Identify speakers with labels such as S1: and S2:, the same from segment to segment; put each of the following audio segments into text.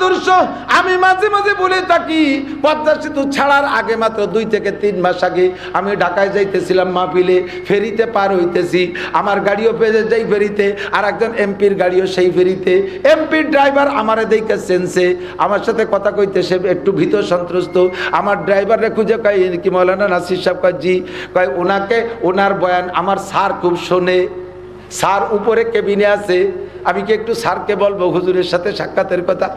S1: আদর্শ। আমি মাঝে মাঝে বলে থাকি, পদ্মা সেতু ছাড়ার আগে মাত্র 2 থেকে 3 মাস আগে আমি ঢাকায় যাইতেছিলাম মাহফিলে, ফেরিতে পার হইতেছি, আমার গাড়িও পেয়ে যাই ফেরিতে, আর একজন এমপির গাড়িও সেই ফেরিতে। এমপির ড্রাইভার আমারে দেখে সেন্সে, আমার সাথে কথা কইতে সে একটু ভীত সন্ত্রস্ত। আমার ড্রাইভারে খুঁজে কয় কি মৌলানা নাসির সাহেব? কয় জি। কয় ওনাকে, ওনার বয়ান আমার স্যার খুব শোনে, স্যার উপরে কেবিনে আছে, আমি কি একটু স্যারকে বলবো হুজুরের সাথে সাক্ষাতের কথা?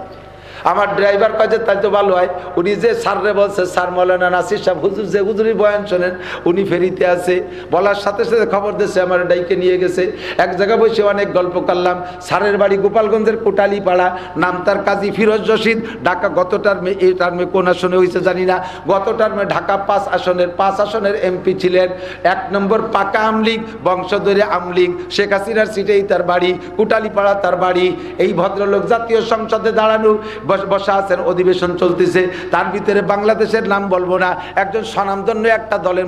S1: আমার ড্রাইভার কাছে তাই তো ভালো হয়, উনি যে স্যাররে বলছে, স্যার মৌলানা নাসির সাহেব হুজুর যে হুজুরি বয়ান শোনেন, উনি ফেরিতে আছে। বলার সাথে সাথে খবর দিয়েছে, আমার ডাইকে নিয়ে গেছে। এক জায়গায় বসে অনেক গল্প করলাম। স্যারের বাড়ি গোপালগঞ্জের কোটালীপাড়া, নাম তার কাজী ফিরোজ রশিদ। ঢাকা গত টার্মে, এই টার্মে কোন আসনে হয়েছে জানি না, গত টার্মে ঢাকা 5 আসনের এমপি ছিলেন। 1 নম্বর পাকা আমলিগ, বংশধরে আমলিগ, শেখ হাসিনার সিটেই তার বাড়ি, কোটালীপাড়া তার বাড়ি। এই ভদ্রলোক জাতীয় সংসদে দাঁড়ানো বসা আছেন, অধিবেশন চলতেছে। তার ভিতরে বাংলাদেশের নাম বলবো না, একজন স্বনামধন্য একটা দলের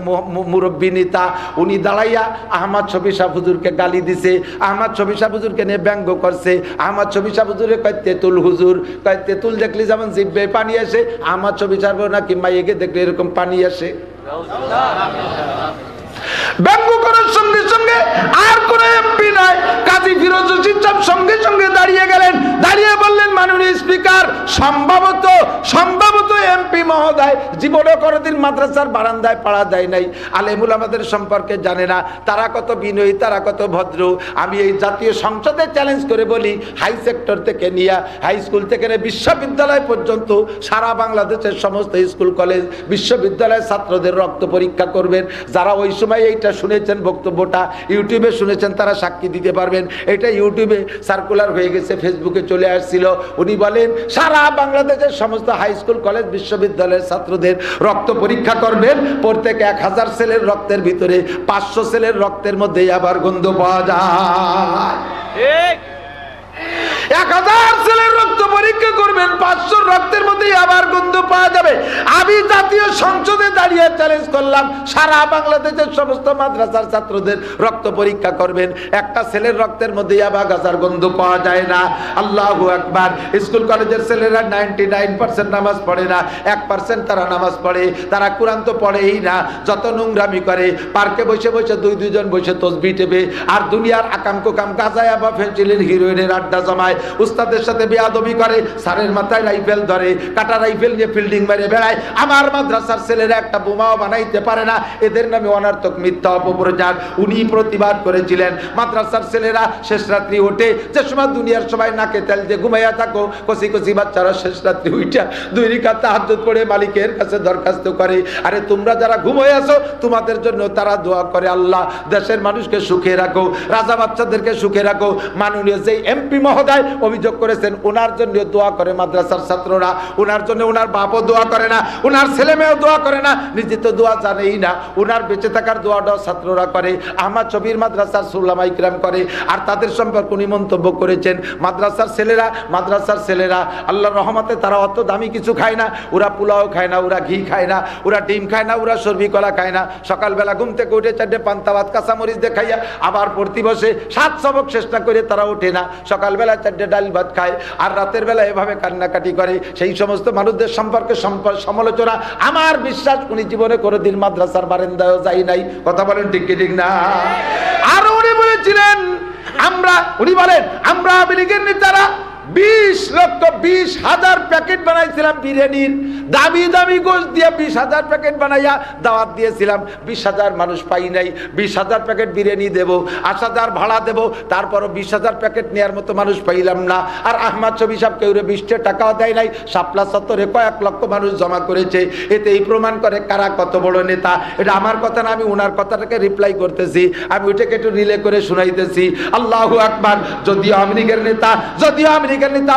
S1: মুরব্বী নেতা, উনি দাঁড়াইয়া আহমদ শফি সাহ হুজুরকে গালি দিছে, আহমদ শফি সাহ হুজুরকে নিয়ে ব্যঙ্গ করছে। আহমদ শফি সাহ হুজুরে কয় তেঁতুল হুজুর, কয় তেঁতুল দেখলে যেমন জিভে পানি আসে, আহমদ শফি সাহ নাকি মাইকে দেখলে এরকম পানি আসে। ব্যঙ্গ করার সঙ্গে সঙ্গে আর কোন এমপি নাই, কাজী ফিরোজ রশিদ সাহেব সঙ্গে সঙ্গে দাঁড়িয়ে গেলেন, দাঁড়িয়ে বললেন, মাননীয় স্পিকার, সম্ভবত এমপি মহোদয় জীবনে কোনোদিন মাদ্রাসার বারান্দায় পাড়া দেয় নাই, আলেমুল আমাদের সম্পর্কে জানে না, তারা কত বিনয়ী, তারা কত ভদ্র। আমি এই জাতীয় সংসদে চ্যালেঞ্জ করে বলি, হাই সেক্টর থেকে নিয়ে হাই স্কুল থেকে নিয়ে বিশ্ববিদ্যালয় পর্যন্ত সারা বাংলাদেশের সমস্ত স্কুল কলেজ বিশ্ববিদ্যালয়ের ছাত্রদের রক্ত পরীক্ষা করবেন। যারা ওই সময় এইটা শুনেছেন, বক্তব্যটা ইউটিউবে শুনেছেন, তারা সাক্ষী দিতে পারবেন। এটা ইউটিউবে সার্কুলার হয়ে গেছে, ফেসবুকে চলে আসছিল। উনি বলেন সারা বাংলাদেশের সমস্ত হাই স্কুল কলেজ বিশ্ববিদ্যালয়ের ছাত্রদের রক্ত পরীক্ষা করবেন। প্রত্যেক 1000 সেলের রক্তের ভিতরে 500 সেলের রক্তের মধ্যে আবার গন্ধ পাওয়া যায়। 1000 সেলের রক্ত পরীক্ষা করবেন, 500 রক্তের মধ্যে আবার গন্ধ পাওয়া যাবে। আমি জাতীয় সংসদে দাঁড়িয়ে চ্যালেঞ্জ করলাম, সারা বাংলাদেশের সমস্ত মাদ্রাসার ছাত্রদের রক্ত পরীক্ষা করবেন, একটা ছেলের রক্তের মধ্যে আবার গাছার গন্ধ পাওয়া যায় না। আল্লাহু আকবার। স্কুল কলেজের ছেলেরা 99% নামাজ পড়ে না, 1% তারা নামাজ পড়ে, তারা কোরআন তো পড়েই না, যত নোংরামি করে, পার্কে বসে বসে 2 জন বসে তসবিহ টেপে, আর দুনিয়ার আকাম কুকাম গাঁজায় বা ফেন্সিলিন হিরোইনের আড্ডা জমায়, উস্তাদের সাথে বেয়াদবি করে, স্যারের মাথায় রাইফেল ধরে, কাটা রাইফেল নিয়ে ফিল্ডিং মেরে বেড়ায়। আমার মাদ্রাসার ছেলেরা একটা বোমাও বানাইতে পারে না, এদের নামে অনার্থক মিথ্যা অপপ্রচার। উনি প্রতিবাদ করেছিলেন, মাদ্রাসার ছেলেরা শেষ রাত্রি ওঠে, যে সময় দুনিয়ার সবাই নাকে তেল দিয়ে ঘুমাইয়া থাকো, কচি কচি বাচ্চারা শেষ রাত্রি উঠা 2 রাকাত তাহাজ্জুদ পড়ে মালিকের কাছে দরখাস্ত করে, আরে তোমরা যারা ঘুমাই আছো তোমাদের জন্য তারা দোয়া করে, আল্লাহ দেশের মানুষকে সুখে রাখো, রাজা বাচ্চাদেরকে সুখে রাখো। মাননীয় যে এমপি মহোদয় অভিযোগ করেছেন, ওনার জন্য দোয়া করে মাদ্রাসার ছাত্ররা, ওনার জন্য ওনার বাপও দোয়া করে না, ওনার ছেলে মেয়েও দোয়া করে না, নিজে তো দোয়া জানেই না, ওনার বেঁচে থাকার দোয়াটাও ছাত্ররা করে, আহমদ শফির মাদ্রাসার উলামা ইকরাম করে। আর তাদের সম্পর্কে উনি মন্তব্য করেছেন, মাদ্রাসার ছেলেরা আল্লাহর রহমতে তারা অত দামি কিছু খায় না, ওরা পোলাও খায় না, ওরা ঘি খায় না, ওরা ডিম খায় না, ওরা সর্বি কলা খায় না, সকালবেলা ঘুম থেকে উঠে 4টে পান্তা ভাত কাঁচামরিচ দিয়ে খাইয়া আবার পড়তে বসে, 7 সবক চেষ্টা করে তারা ওঠে না, সকালবেলা 4টে ডাল ভাত খায়, আর রাতের বেলা এভাবে কান্নাকাটি করে। সেই সমস্ত মানুষদের সম্পর্কে সমালোচনা, আমার বিশ্বাস উনি জীবনে কোনোদিন মাদ্রাসার বারান্দায়ও যাই নাই। কথা বলেন ঠিক কি ঠিক না? আর উনি বলেছিলেন, উনি বলেন আমরা আওয়ামী লীগের নেতারা 20,20,000 প্যাকেট বানাইছিলাম বিরিয়ানির, দামি দামি গোশত দিয়ে 20,000 প্যাকেট বানাইয়া দাওয়াত দিয়েছিলাম, 20,000 মানুষ পাই নাই, 20,000 প্যাকেট বিরিয়ানি দেব, 8,000 ভাড়া দেব, তারপরও 20,000 প্যাকেট নেওয়ার মতো মানুষ পাইলাম না। আর আহমদ শফি সাহেব কেউ 20 টাকাও দেয় নাই, শাপলা চত্বরে কয়েক লক্ষ মানুষ জমা করেছে। এতেই প্রমাণ করে কারা কত বড় নেতা। এটা আমার কথা না, আমি ওনার কথাটাকে রিপ্লাই করতেছি, আমি ওইটাকে একটু রিলে করে শুনাইতেছি। আল্লাহু আকবার। যদিও আওয়ামী লীগের নেতা,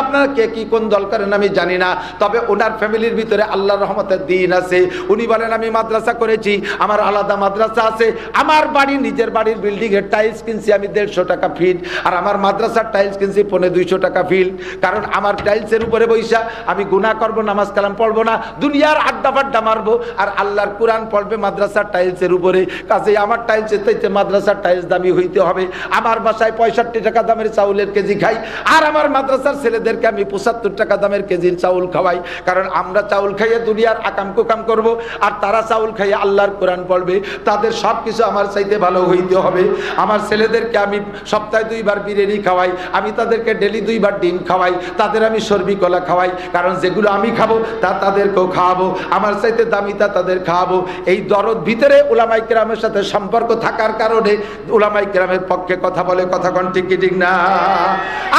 S1: আপনারা কে কি কোন দল করেন আমি জানি না, তবে ওনার ফ্যামিলির ভিতরে আল্লাহর রহমতের দিন আছে। উনি বলেন আমি মাদ্রাসা করেছি, আমার আলাদা মাদ্রাসা আছে, আমার বাড়ি নিজের বাড়ির বিল্ডিং এর টাইলস কিনছি আমি 150 টাকা ফিট, আর আমার মাদ্রাসার টাইলস কিনছি 250 টাকা ফিট। কারণ আমার টাইলসের উপরে বৈশা আমি গুনাহ করব, নামাজ কালাম পড়বো না, দুনিয়ার আড্ডা ফাড্ডা মারবো, আর আল্লাহর কোরআন পড়বে মাদ্রাসার টাইলসের উপরে। কাজে আমার টাইলসের চাইতে মাদ্রাসার টাইলস দামি হইতে হবে। আমার বাসায় 65 টাকা দামের চাউলের কেজি খাই, আর আমার মাদ্রাসার মাদ্রাসার ছেলেদেরকে আমি 75 টাকা দামের কেজির চাউল খাওয়াই, কারণ আমরা চাউল খাইয়ে দুনিয়ার আকাম কুকাম করব, আর তারা চাউল খাইয়ে আল্লাহর কোরআন পড়বে। তাদের সব কিছু আমার চাইতে ভালো হইতে হবে। আমার ছেলেদেরকে আমি সপ্তাহে 2 বার বিরিয়ানি খাওয়াই, আমি তাদেরকে ডেলি 2 বার ডিম খাওয়াই, তাদের আমি সর্বি কলা খাওয়াই, কারণ যেগুলো আমি খাবো তা তাদেরকেও খাওয়াবো, আমার চাইতে দামি তা তাদের খাওয়াবো। এই দরদ ভিতরে উলামায়ে কেরামের সাথে সম্পর্ক থাকার কারণে উলামায়ে কেরামের পক্ষে কথা বলে, কথা কোন ঠিক কি ঠিক না?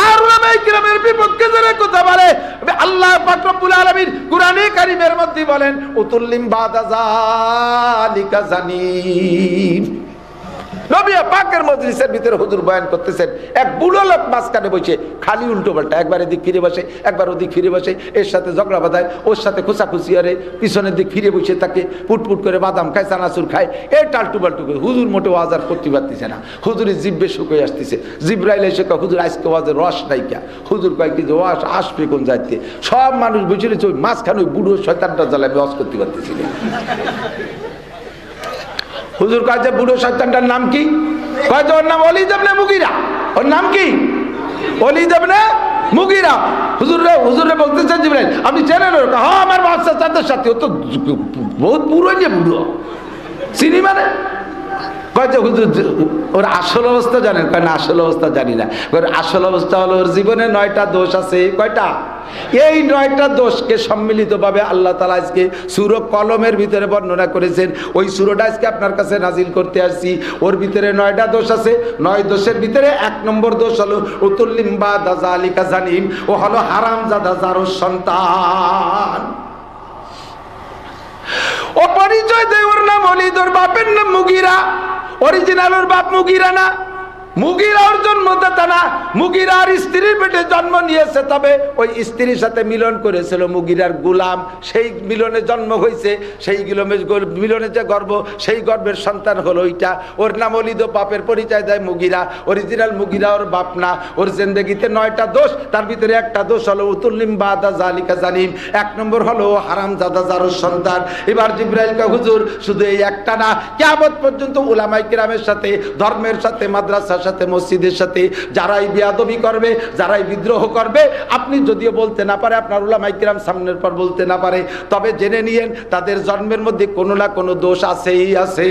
S1: আর উলামায়ে কেরামের বিপক্ষে যারা কথা বলে, আল্লাহ পাক রব্বুল আলামিন কুরআনে কারীমের মধ্যে বলেন উতুল্লিম বাদা যালিকা জানিম। নবী পাকের মজলিসের ভিতরে হুজুর বয়ান করতেছেন, এক বুড়ো লোক মাঝখানে বসে খালি উল্টো পাল্টা, একবার এদিক ফিরে বসে, একবার ওদিক ফিরে বসে, এর সাথে ঝগড়া বাঁধায়, ওর সাথে খুশাখুশি আরে, পিছনের দিক ফিরে বসে তাকে পুটপুট করে বাদাম খায়, চানাচুর খায়, এই টালটু বাল্টু করে। হুজুর মোটে ওয়াজার করতে পারতেছে না, হুজুরের জিব্বে শুকিয়ে আসতেছে। জিব্রাইল এসে কয় হুজুর আজকে ওয়াজের রস নাই কা? হুজুর কয় কি যে ওয়াজ আসবে কোন যাইতে? সব মানুষ বসে রয়েছে, ওই মাঝখানে ওই বুড়ো শয়তানটা জ্বালায় ওয়াজ করতে পারতেছি না। হুজুর কয় যে বুড়ো শয়তানটার নাম কি? কয় যে ওর নাম ওলীদ ইবনে মুগীরা। ওর নাম কি? ওলীদ ইবনে মুগীরা। হুজুরে বলতেছেন জিবরাইল আপনি চেনেন ওর? হ্যাঁ আমার বাচ্চা তাদের সাথে, ও তো বহুত পুরনো বুড়ো, চিনি মানে। কয় যে হুজুর ওর আসল অবস্থা জানেন? কয় না আসল অবস্থা জানি না। আসল অবস্থা হলো ওর জীবনে 9টা দোষ আছে। কয়টা? এই 9টা দোষকে সম্মিলিতভাবে আল্লাহ তাআলা আজকে সূরা কলমের ভিতরে বর্ণনা করেছেন। ওই সূরাটা আজকে আপনার কাছে নাজিল করতে আসছি। ওর ভিতরে 9টা দোষ আছে। 9 দোষের ভিতরে 1 নম্বর দোষ হলো উতুল্লিম বাদা যালিকা জানিম, ও হলো হারামজাদা জারুর সন্তান। ও পরিচয় দেয় ওর নাম ওলীদ, ওর বাপের নাম মুগীরা। অরিজিনাল ওর বাপ মুগীরা না, মুগীরা ওর জন্মদাতা না। মুগীরার স্ত্রীর পেটে জন্ম নিয়েছে, তবে ওই স্ত্রীর সাথে মিলন করেছিল মুগীরার গোলাম, সেই মিলনে জন্ম হয়েছে। সেই মিলনে যে গর্ভ, সেই গর্ভের সন্তান হলো ওইটা। ওর নাম ওলীদ, বাপের পরিচয় দেয় মুগীরা। অরিজিনাল মুগীরা ওর বাপ না। ওর জিন্দেগিতে 9টা দোষ, তার ভিতরে একটা দোষ হলো উতুল্লিম বাদা যালিকা জানিম। 1 নম্বর হলো হারামজাদা জারুর সন্তান। এবার জিবরাইল কয় হুজুর শুধু এই একটা না, কিয়ামত পর্যন্ত উলামায়ে কেরামের সাথে, ধর্মের সাথে, মাদ্রাসার সাথে, মসজিদের সাথে যারাই বেয়াদবি করবে, যারাই বিদ্রোহ করবে, আপনি যদিও বলতে না পারে, আপনার উলামায়ে কেরাম সামনের পর বলতে না পারে, তবে জেনে নিয়েন তাদের জন্মের মধ্যে কোনো না কোনো দোষ আছেই আছে।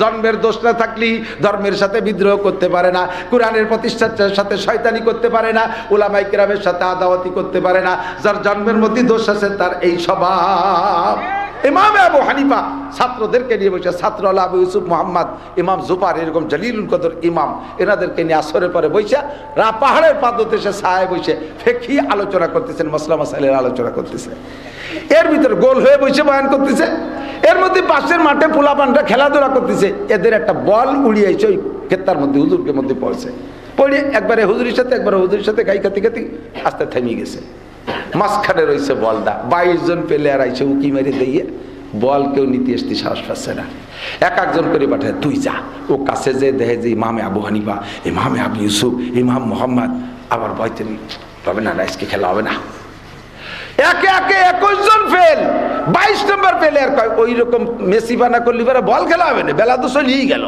S1: জন্মের দোষ না থাকলে ধর্মের সাথে বিদ্রোহ করতে পারে না, কোরআনের প্রতিষ্ঠার সাথে শয়তানি করতে পারে না, উলামায়ে কেরামের সাথে আদাওয়াতি করতে পারে না। যার জন্মের মধ্যে দোষ আছে তার এই স্বভাব। ইমাম আবু হানিফা ছাত্রদেরকে নিয়ে বসে, ছাত্র হলো আবু ইউসুফ মুহাম্মদ, ইমাম জুফার, এরকম জলিলুল কদর ইমাম, এনাদেরকে নিয়ে আসরের পরে বসে পাহাড়ের পাদদেশে ছায়ায় বসে ফিকহি আলোচনা করতেছেন, মাসলা মাসাইলের আলোচনা করতেছে। এর ভিতরে গোল হয়ে বসে বয়ান করতেছে। এর মধ্যে পাশের মাঠে পোলাপানরা খেলাধুলা করতেছে। এদের একটা বল উড়িয়ে এসে ওই ক্ষেত্রার মধ্যে, হুজুরকে মধ্যে পড়ছে। পড়ে একবারে হুজুরের সাথে, একবারে হুজুরের সাথে গাই খাতি খাতি আস্তে থেমে গেছে। মাঝখানে রয়েছে বলটা। 22 জন প্লেয়ার আইসে উকি মেরে দিয়ে বল কেউ নিতে আসতে সাহস পাচ্ছে না। এক একজন করে পাঠায়, তুই যা। ও কাছে যে দেখে যে ইমামে আবু হানিফা, ইমামে আবু ইউসুফ, ইমাম মোহাম্মদ, আবার বলতে হবে না, আজকে খেলা হবে না। একে একে 21 জন ফেল। 22 নম্বর প্লেয়ার কয় ওই রকম মেসি বানা করলি বল খেলা হবে না, বেলা তো চলেই গেল।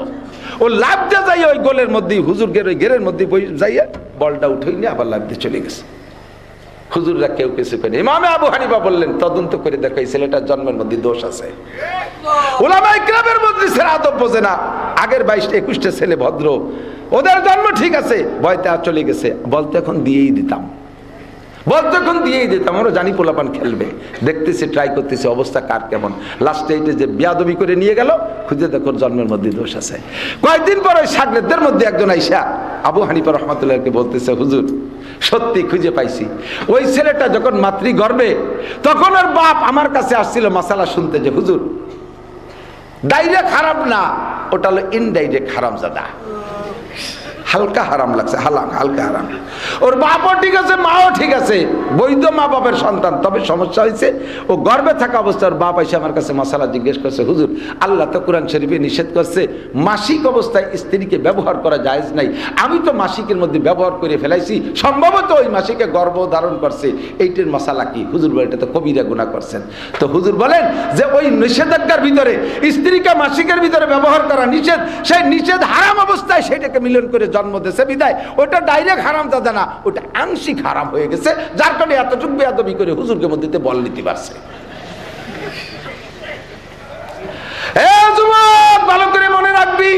S1: ও লাভ দিয়ে যাই ওই গোলের মধ্যে, হুজুরকে ওই গেরের মধ্যে যাইয়া বলটা উঠে নিয়ে আবার লাভ দিয়ে চলে গেছে। হুজুররা কেউ কিছু করে। ইমামে আবু হানিফা বললেন তদন্ত করে দেখো এই ছেলেটার জন্মের মধ্যে দোষ আছে। উলামায়ে কেরামের মজলিসের আদব বোঝে না। আগের 22-21টা ছেলে ভদ্র, ওদের জন্ম ঠিক আছে, ভয়তে আর চলে গেছে। বলতে এখন দিয়েই দিতাম, আমরা জানি পোলাপান খেলবে। দেখতেছি, ট্রাই করতেছি, অবস্থা কার কেমন। লাস্টে এইটা যে বিয়াদবি করে নিয়ে গেল, খুঁজে দেখো জন্মের মধ্যে দোষ আছে। কয়েকদিন পর ওই শাগরেদদের মধ্যে একজন আইসা আবু হানিফা রাহমাতুল্লাহকে বলতেছে, হুজুর সত্যি খুঁজে পাইছি, ওই ছেলেটা যখন মাতৃগর্ভে, তখন ওর বাপ আমার কাছে আসছিল মাসালা শুনতে, যে হুজুর ডাইরেক্ট হারাম না, ওটা হলো ইনডাইরেক্ট হারামজাদা, হালকা হারাম লাগছে, হালকা হারাম। ওর বাপও ঠিক আছে, মাও ঠিক আছে, গেছে, বৈধ মা বাবার সন্তান, তবে সমস্যা হয়েছে ও গর্ভে থাকা অবস্থার বাপ এসে আমার কাছে মাসালা জিজ্ঞেস করছে, হুজুর আল্লাহ তো কোরআন শরীফে নিষেধ করছে মাসিক অবস্থায় স্ত্রীকে ব্যবহার করা জায়েজ নাই, আমি তো মাসিকের মধ্যে ব্যবহার করে ফেলাইছি, সম্ভবত ওই মাসিকে গর্ভ ধারণ করছে, এইটার মশালা কি? হুজুর বলে এটা তো কবিরা গুনাহ করছেন। তো হুজুর বলেন যে ওই নিষেধাজ্ঞার ভিতরে স্ত্রীকে মাসিকের ভিতরে ব্যবহার করা নিষেধ, সেই নিষেধ হারাম অবস্থায় সেটাকে মিলন করে জন্ম দিয়েছে বিদায় ওটা ডাইরেক্ট হারাম দাদা না, ওটা আংশিক হারাম হয়ে গেছে, যার কারণে এতটুকু বেয়াদবি করে হুজুরকে মধ্যে বল নিতে পারছে। ভালো করে মনে রাখবি,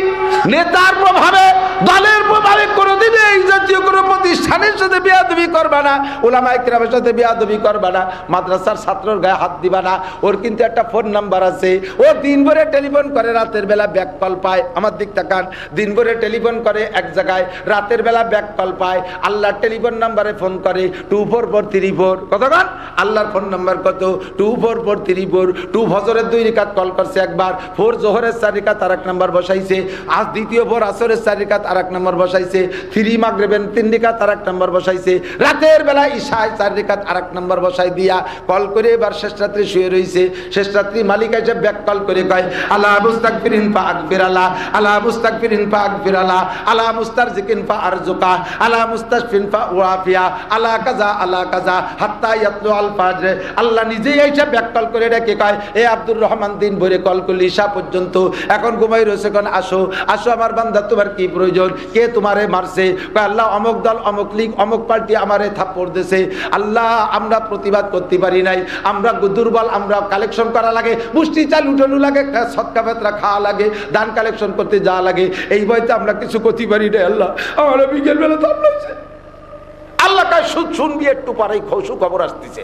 S1: নেতার প্রভাবে দলের প্রভাবে কোনোদিন এই জাতীয় কোনো প্রতিষ্ঠানের সাথে বেয়াদবি করবা না, উলামায়ে কেরামের সাথে বেয়াদবি করবা না, মাদ্রাসার ছাত্রর গায়ে হাত দিবা না। ওর কিন্তু একটা ফোন নাম্বার আছে, ও দিন ভরে টেলিফোন করে, রাতের বেলা ব্যাক কল পায়। আমার দিক তাকান, দিন ভরে টেলিফোন করে এক জায়গায়, রাতের বেলা ব্যাক কল পায়। আল্লাহর টেলিফোন নাম্বারে ফোন করে 24434, কতক্ষণ? আল্লাহর ফোন নাম্বার কত? 24434। 2 ফজরের 2 রাকাত কল করছে একবার, 4 জোহরের 4 রাকাত আরেক নাম্বার বসাইছে, আজ দ্বিতীয় ভোর আসরের 4 রাকাত আরেক নাম্বার বসাইছে, 3 মাগরিবের 3 রাকাত আরেক নাম্বার বসাইছে, রাতের বেলা ইশায় 4 রাকাত আরেক নাম্বার বসাই দিয়া কল করে এবার শেষ রাত্রে শুয়ে রইছে। শেষ রাত্রি মালিক এসে ব্যাক কল করে কয়, আলা মুস্তাগফিরিন ফাগফির আলা, আলা মুস্তাগফিরিন ফাগফির আলা, আলা মুস্তারজিকিন ফারজুকা, আলা মুস্তাশফিন ফাওয়াফিয়া, আলা কাজা আলা কাজা হাত্তা ইয়াতলু আল ফাজর। আল্লাহ নিজেই এসে ব্যাক কল করে ডেকে কয়, এ আব্দুর রহমান দিন ভরে কল করলি ঈশা পর্যন্ত, এখন ঘুমাই রয়েছে, কোন আসো আসো আমার বান্দা, তোমার কি প্রয়োজন? কে তোমারে মারছে? আল্লাহ অমুক দল অমুক লীগ অমুক পার্টি আমারে থাপ্পড় দিয়েছে। আল্লাহ আমরা প্রতিবাদ করতে পারি নাই, আমরা দুর্বল, আমরা কালেকশন করা লাগে, মুষ্টি চাল উঠানো লাগে, সৎকা ফেতরা খাওয়া লাগে, দান কালেকশন করতে যাওয়া লাগে, এই বইতে আমরা কিছু করতে পারি নাই। আল্লাহ আমার বিকেল বেলা থামলাছে, আল্লাহ কাজ শুনবি একটু পরেই খবর আসতেছে,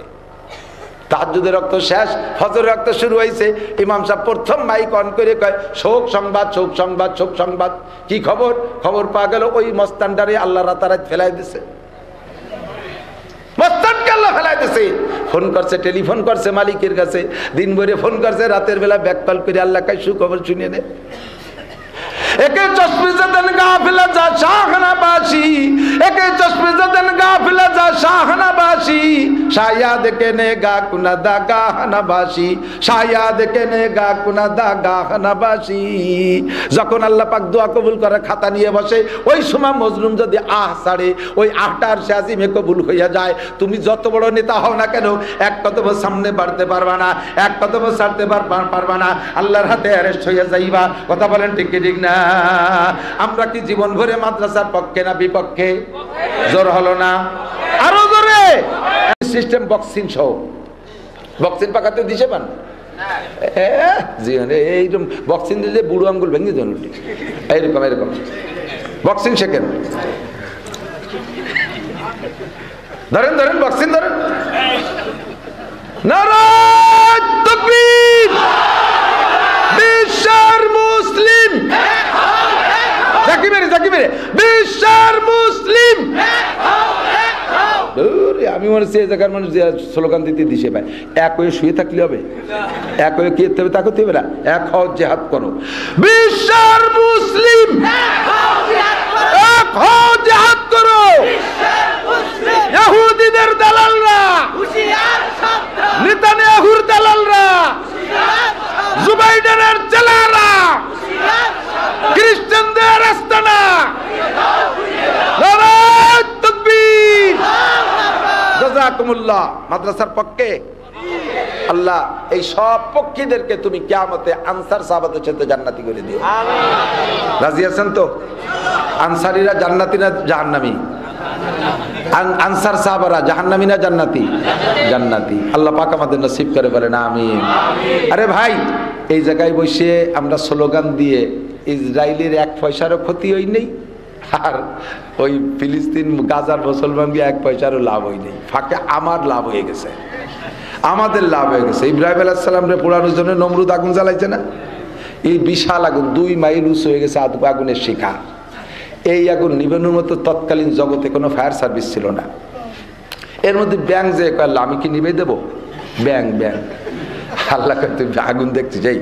S1: তাহাজ্জুদের রক্ত শেষ, ফজরের রক্ত শুরু হয়েছে। ইমাম সাহেব প্রথম মাইক অন করে কয়, শোক সংবাদ, শোক সংবাদ, শোক সংবাদ। কি খবর? খবর পাওয়া গেল ওই মস্তানটারে আল্লাহ রাতারাত ফেলাই দিছে, মস্তানকে আল্লাহ ফেলাই দিছে। ফোন করছে, টেলিফোন করছে মালিকের কাছে, দিন ভরে ফোন করছে, রাতের বেলা ব্যাক কল করে আল্লাহ কাজ সুখবর শুনিয়ে নেয়। একে চশমে জাদান গাফিলা যা শাহনাবাসী, একে চশমে জাদান গাফিলা যা শাহনাবাসী, শায়াদ কেনে গা কুনাদা গাহনাবাসী, শায়াদ কেনে গা কুনাদা গাহনাবাসী। যখন আল্লাহ পাক দোয়া কবুল করে খাতা নিয়ে বসে, ওই সময় মজলুম যদি আহ ছাড়ে, ওই আহটার শাজিমে কবুল হইয়া যায়। তুমি যত বড় নেতা হও না কেন, এক কদম সামনে বাড়তে পারবা না, এক কদম ছাড়তে পারবা না, আল্লাহর হাতে অ্যারেস্ট হইয়া যাইবা। কথা বলেন ঠিক কি ঠিক না? আমরা কি জীবন ভরে মাদ্রাসার পক্ষে না বিপক্ষে? জোর হলো না, আরো জোরে। সিস্টেম বক্সিং সহ, বক্সিং পাকাতে দিছে পান, এইরকম বক্সিং দিলে বুড়ো আঙ্গুল ভেঙে দেন, এইরকম এরকম বক্সিং শেখেন, ধরেন ধরেন বক্সিং ধরেন। নারায়ে তাকবীর, বিশ্বের মুসলিম, বিশ্বের মুসলিম। আমি মনে হচ্ছে এই জায়গার মানুষ স্লোগান দিতে দিশে পায়, এক হয়ে শুয়ে থাকলে হবে, এক হয়ে কি হবে তা করতে হবে না, এক হও জিহাদ করো। বিশ্বের মুসলিম, এক হও জিহাদ করো। ইহুদিদের দালালরা, নেতানিয়াহুর দালালরা, জুবাইডের চেলারা, খ্রিস্টানদের আস্তানা, নারায়ে তাকবীর, জাযাকুমুল্লাহ। মাদ্রাসার পক্ষে আল্লাহ এই সব পক্ষীদেরকে তুমি কিয়ামতে আনসার সাহাবাদের সাথে জান্নাতি করে দিও। রাজি আছেন তো? আনসারীরা জান্নাতি না জাহান্নামী? আনসার সাহাবারা জাহান্নামী না জান্নাতি? জান্নাতি। আল্লাহ পাক আমাদের নসিব করে বলেন আমিন। আরে ভাই, এই জায়গায় বসে আমরা স্লোগান দিয়ে ইসরায়েলের 1 পয়সারও ক্ষতি হই নেই, আর ওই ফিলিস্তিন গাজার মুসলমান দিয়ে 1 পয়সারও লাভ হয় নেই। ফাঁকে আমার লাভ হয়ে গেছে, আমাদের লাভ হয়ে গেছে। ইব্রাহিম আলাইহিস সালামরে পোড়ানোর জন্য নমরুদ আগুন জ্বালাইছে না? এই বিশাল আগুন 2 মাইল উঁচু হয়ে গেছে, আগুনের শিখা। এই আগুন নিবানোর মতো তৎকালীন জগতে কোনো ফায়ার সার্ভিস ছিল না। এর মধ্যে ব্যাং যে কয়লা, আমি কি নিবে দেবো? ব্যাং ব্যাং, আল্লাহ তুমি আগুন দেখতে যাই,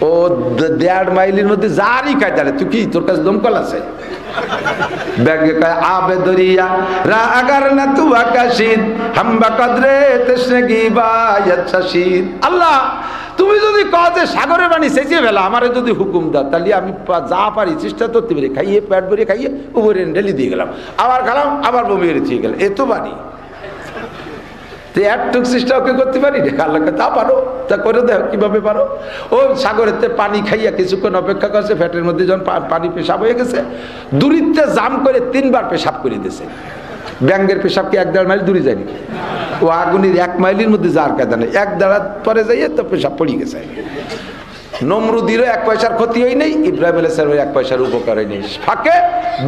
S1: ও 1.5 মাইলের মধ্যে যারই খায় তাহলে তুই কি তোর কাছে দমকল আছে? ব্যাগে কয় আবে দরিয়া রা আগার না তু আকাশিদ হাম্বা কদরে তশনগি বায়াত শাশিদ। আল্লাহ তুমি যদি কও যে সাগরের পানি সেচিয়ে ফেলা, আমারে যদি হুকুম দাও তাহলে আমি যা পারি চেষ্টা করতে পারি, খাইয়ে পেট ভরে খাইয়ে উপরে ঢেলে দিয়ে গেলাম, আবার খেলাম, আবার বমি বেরিয়ে দিয়ে গেলাম, এ তো পারি। একটুক চেষ্টা ওকে করতে পারি রে, আল্লাহকে তা পারো, তা করে দেও কিভাবে পারো। ও সাগরেতে পানি খাইয়া কিছুক্ষণ অপেক্ষা করছে, ফ্যাটের মধ্যে যখন পানি পেশাব হয়ে গেছে, দূরিত্বে জাম করে 3 বার পেশাব করে দিয়েছে। ব্যাঙ্গের পেশাব কি 1.5 মাইল দূরে যায়নি? ও আগুনের 1 মাইলের মধ্যে যার কায়দা নেই, 1 দাঁড়া পরে যাইয়ে তো পেশাব পড়ে গেছে। নমরুদিরও 1 পয়সার ক্ষতি হয় নাই, ইব্রাহিম আলাইহিস সালামের 1 পয়সার উপকার হয় নাই। ফাঁকে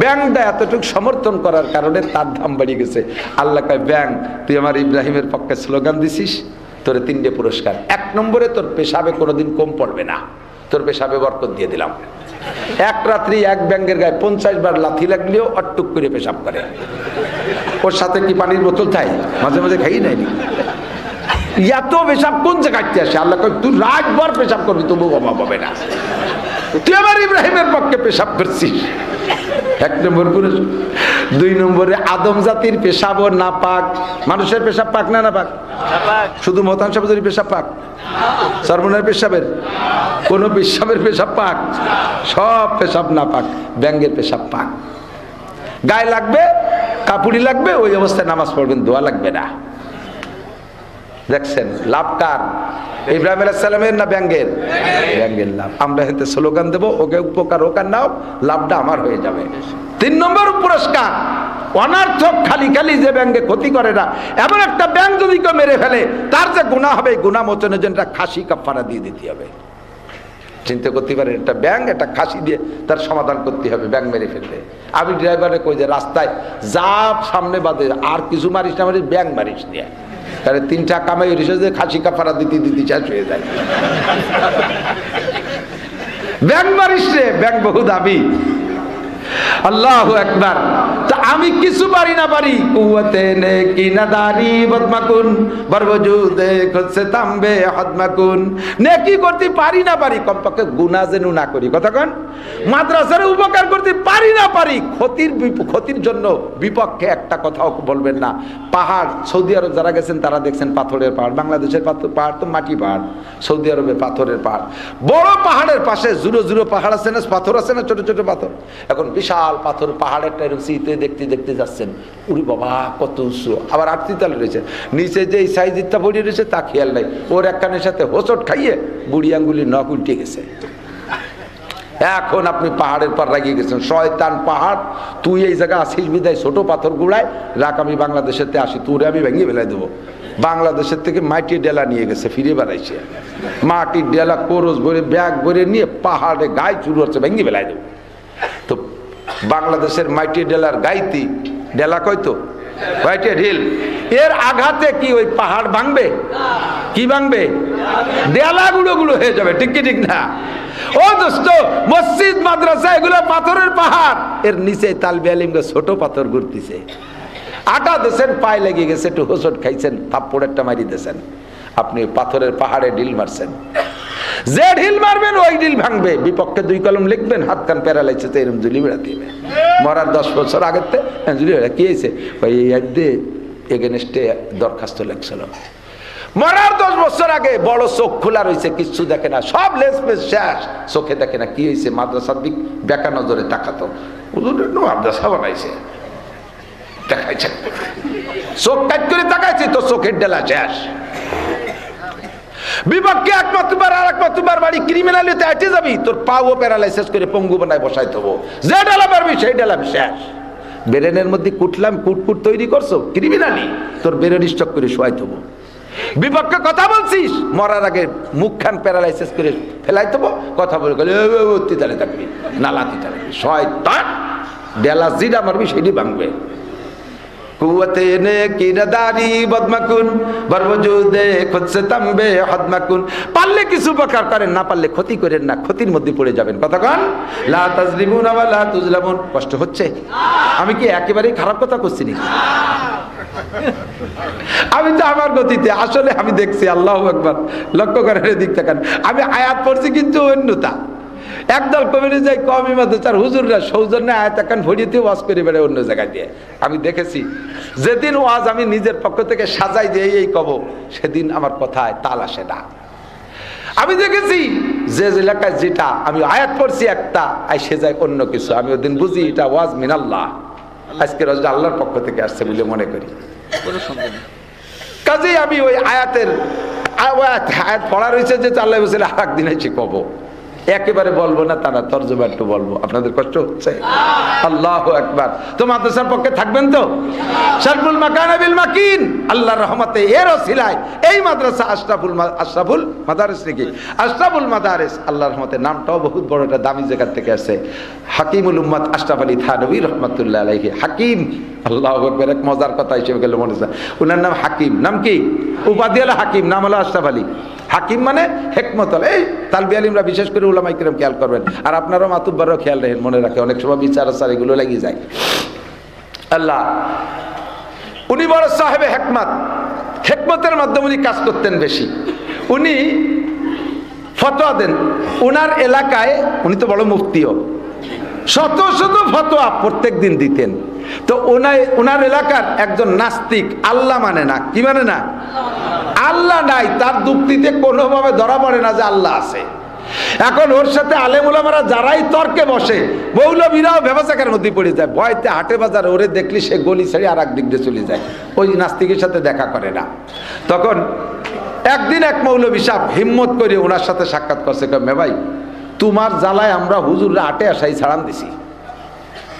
S1: ব্যাংকটা এতটুকু সমর্থন করার কারণে তার দাম বাড়িয়ে গেছে। আল্লাহ কয়, ব্যাংক তুই আমার ইব্রাহিমের পক্ষে স্লোগান দিছিস, তোর 3টে পুরস্কার। 1 নম্বরে তোর পেশাবে কোনোদিন কম পড়বে না, তোর পেশাবে বরকত দিয়ে দিলাম। 1 রাত্রি 1 ব্যাংকের গায়ে 50 বার লাথি লাগলেও অট্টুক করে পেশাব করে। ওর সাথে কি পানির বোতল চাই? মাঝে মাঝে খাই নাইনি। এত পেশাব কোন জায়গাতে আসে? আল্লাহ কয় তুই রাতভর পেশাব করবি তবু অভাব হবে না, তুই আমার ইব্রাহিমের পক্ষে পেশাব করছিস। 1 নম্বর পুরস্কার। 2 নম্বরে আদম জাতির পেশাবও না পাক। মানুষের পেশাব পাক না না পাক? শুধু মহতাম সাহেবের পেশাব পাক? সর্বনার পেশাবের কোন পেশাবের পেশাব পাক? সব পেশাব না পাক। ব্যাঙ্গের পেশাব পাক। গায়ে লাগবে, কাপুড়ি লাগবে, ওই অবস্থায় নামাজ পড়বেন, দোয়া লাগবে না। দেখছেন লাভ কার? ইব্রাহিম আলাইহিস সালামের না ব্যাঙ্গের? ব্যাঙ্গের লাভ। আমরা হেতে স্লোগান দেবো, ওকে উপকার হোক আর নাও, লাভটা আমার হয়ে যাবে। 3 নম্বর পুরস্কার, অনার্থক খালি খালি যে ব্যাঙ্গে ক্ষতি করে না, এমন একটা ব্যাঙ্গ যদি কেউ মেরে ফেলে, তার যে গুনাহ হবে, গুনাহ মোচনের জন্য একটা খাসি কাফারা দিয়ে দিতে হবে। চিন্তা করতে পারেন, একটা ব্যাংক একটা খাসি দিয়ে তার সমাধান করতে হবে ব্যাংক মেরে ফেললে। আমি ড্রাইভারে কই যে রাস্তায় যা সামনে বাদে আর কিছু মারিস না, মারিস ব্যাংক মারিস নিয়ে, তাহলে 3টা কামাই হয়েছে যে খাসি কাফারা দিতে দিতে শেষ হয়ে যায়। ব্যাংক মারিস রে, ব্যাংক বহু দাবি। আল্লাহু আকবার। তা আমি কিছু পারি না পারি, কুওয়াতে নে কি নাদারি বদমাকুন বরবজুদে খুদসে তামবে হদমাকুন। নেকি করতে পারি না পারি, কমপক্ষে গুনাহ যেন না করি। কথা কোন? মাদ্রাসার উপকার করতে পারি না পারি, ক্ষতির জন্য বিপক্ষে একটা কথাও বলবেন না। পাহাড়, সৌদি আরব যারা গেছেন তারা দেখছেন পাথরের পাহাড়। বাংলাদেশের পাহাড় তো মাটি পাহাড়, সৌদি আরবে পাথরের পাহাড়। বড় পাহাড়ের পাশে জুড়ো জুড়ো পাহাড় আছে না, পাথর আছে না, ছোট ছোট পাথর। এখন বিশাল পাথর, পাহাড়েরটা এরকম শীতে দেখতে দেখতে যাচ্ছেন, উড়ি বাবা কত উঁচু, আবার 8 তালে রয়েছে, নিচে যে সাইজিটা পড়ে রয়েছে তা খেয়াল নাই। ওর একখানের সাথে হোঁচট খাইয়ে বুড়ি আঙ্গুলি নখ উল্টে গেছে। এখন আপনি পাহাড়ের পর রাগিয়ে গেছেন, শয়তান পাহাড়, তুই এই জায়গায় আসিস বিদায় ছোট পাথর গুড়ায় রাখ, আমি বাংলাদেশেতে আসি, তোরে আমি ভেঙে ফেলাই দেবো। বাংলাদেশের থেকে মাটির ডেলা নিয়ে গেছে, ফিরে বেড়াইছে, মাটির ডেলা কোরস ভরে ব্যাগ ভরে নিয়ে পাহাড়ে গায়ে চুর হচ্ছে, ভেঙে ফেলাই দেবো। তো বাংলাদেশের মাটির ডেলার গাইতি ডেলা কয়তো মাটির ঢিল, এর আঘাতে কি ওই পাহাড় ভাঙবে? কি ভাঙবে? ডেলা গুঁড়ো গুঁড়ো হয়ে যাবে, ঠিক কি ঠিক না? ও দোস্ত, মসজিদ মাদ্রাসা এগুলো পাথরের পাহাড়, এর নিচে তালবে আলিমকে ছোট পাথর ঘুরতেছে। আটা দেশেন, পায়ে লেগে গেছে, একটু হোঁচট খাইছেন, থাপ্পড় একটা মারি দিয়েছেন, আপনি পাথরের পাহাড়ে ঢিল মারছেন। যে ঢিল মারবেন ওই ঢিল ভাঙবে। বিপক্ষে 2 কলম লিখবেন, হাত কান প্যারালাইসিস এরকম জুলি বেড়া দিবে। মরার 10 বছর আগের জুলি বেড়া কি হয়েছে, ওই এগেনস্টে দরখাস্ত লেখছিল। মরার 10 বছর আগে বড় চোখ খোলা রয়েছে, কিচ্ছু দেখে না, সব লেস পেস শেষ, চোখে দেখে না। কি হয়েছে? মাদ্রাসার দিক বেকা নজরে তাকাতো, মাদ্রাসা বানাইছে, দেখাইছে, চোখ কাট করে তাকাইছে তো চোখের ডেলা শেষ। বিপক্ষে একমাত্রবার আর একমাত্রবার বাড়ি ক্রিমিনালিতে আটে যাবি, তোর পাও প্যারালাইসিস করে পঙ্গু বানায় বসাই দেবো। যে ডালা পারবি সেই ডালা শেষ। ব্রেনের মধ্যে কুটলাম কুটকুট তৈরি করছো, ক্রিমিনালি তোর ব্রেন স্টক করে শোয়াই দেবো। বিপক্ষে কথা বলছিস, মরার আগে মুখখান প্যারালাইসিস করে ফেলাই দেবো। কথা বলে গেলে তিতালে থাকবি, নালাতি থাকবি, শয়তান। ডেলা জিরা মারবি সেটি ভাঙবে। কুওয়াতে নে কি নাদারি বদমাকুন বরবজুদে খুদসে তামবে হদমাকুন। পারলে কিছু উপকার করেন, না পারলে ক্ষতি করেন না, ক্ষতির মধ্যে পড়ে যাবেন। কথা কন, লা তাজলিমুন ওয়া লা তুজলামুন। কষ্ট হচ্ছে? আমি কি একেবারেই খারাপ কথা করছি নাকি? আমি তো আমার গতিতে, আসলে আমি দেখছি, আল্লাহু আকবার, লক্ষ্য করেন এদিক তাকান, আমি আয়াত পড়ছি কিন্তু অন্যতা। একদল কবিরে যাই কমই মাদ্রাসার হুজুররা সৌজন্যে আয়াত একান ভরিতে ওয়াজ করে বেড়ে অন্য জায়গায় দিয়ে। আমি দেখেছি যেদিন ওয়াজ আমি নিজের পক্ষ থেকে সাজাই দিয়ে এই কব, সেদিন আমার কথায় তাল আসে না। আমি দেখেছি যে এলাকায় যেটা আমি আয়াত পড়ছি একটা, আই সে যায় অন্য কিছু। আমি ওদিন বুঝি এটা ওয়াজ মিনাল্লাহ, আজকে রোজা আল্লাহর পক্ষ থেকে আসছে বলে মনে করি। কাজেই আমি ওই আয়াতের আয়াত পড়া রয়েছে যে আল্লাহ বলছিল আর একদিন এসে কব, একেবারে বলবো না, তারা তর্জমা একটু বলবো। আপনাদের কষ্ট হচ্ছে? আল্লাহু আকবার। তো মাদ্রাসার পক্ষে থাকবেন তো? শারফুল মাকানা বিল মাকিন, আল্লাহর রহমতে এর ওসিলায় এই মাদ্রাসা আশরাফুল মাদারিস নাকি আশরাফুল মাদারিস, আল্লাহর রহমতে নামটাও বহুত বড় একটা দামি জায়গা থেকে আসছে। হাকিমুল উম্মাত আশরাফ আলী থানভী রাহমাতুল্লাহ আলাইহি, হাকিম। আল্লাহু আকবার। এক মজার কথা হিসেবে গেল মনে হয়, ওনার নাম হাকিম। নাম কি? উপাধি হলো হাকিম, নাম হলো আশরাফ আলী। হাকিম মানে হেকমত। এই তালবি আলিমরা বিশেষ করে উলামায়ে কিরাম খেয়াল করবেন, আর আপনারাও মাতুব্বারও খেয়াল রাখেন, মনে রাখে, অনেক সময় বিচার আচার এগুলো লেগে যায়। আল্লাহ, উনি বড় সাহেবে হেকমত, হেকমতের মাধ্যমে উনি কাজ করতেন বেশি। উনি ফতোয়া দেন উনার এলাকায়, উনি তো বড় মুফতিও, শত শত ফতোয়া প্রত্যেক দিন দিতেন। তো ওনার এলাকার একজন নাস্তিক, আল্লাহ মানে না, কি মানে না, আল্লাহ নাই, তার যুক্তিতে কোনোভাবে ধরা পড়ে না যে আল্লাহ আছে। এখন ওর সাথে আলেম উলামারা যারাই তর্কে বসে, মৌলবীরাও ব্যবসাকের মধ্যে পড়ে যায়, ভয়তে হাটে বাজার ওরে দেখলি সে গলি ছেড়ে আর এক দিক দিয়ে চলে যায়, ওই নাস্তিকের সাথে দেখা করে না। তখন একদিন এক মৌলবী সাহেব হিম্মত করে ওনার সাথে সাক্ষাৎ করছে, মে ভাই, তোমার জ্বালায় আমরা হুজুররা আটে আসাই ছাড়ান দিছি,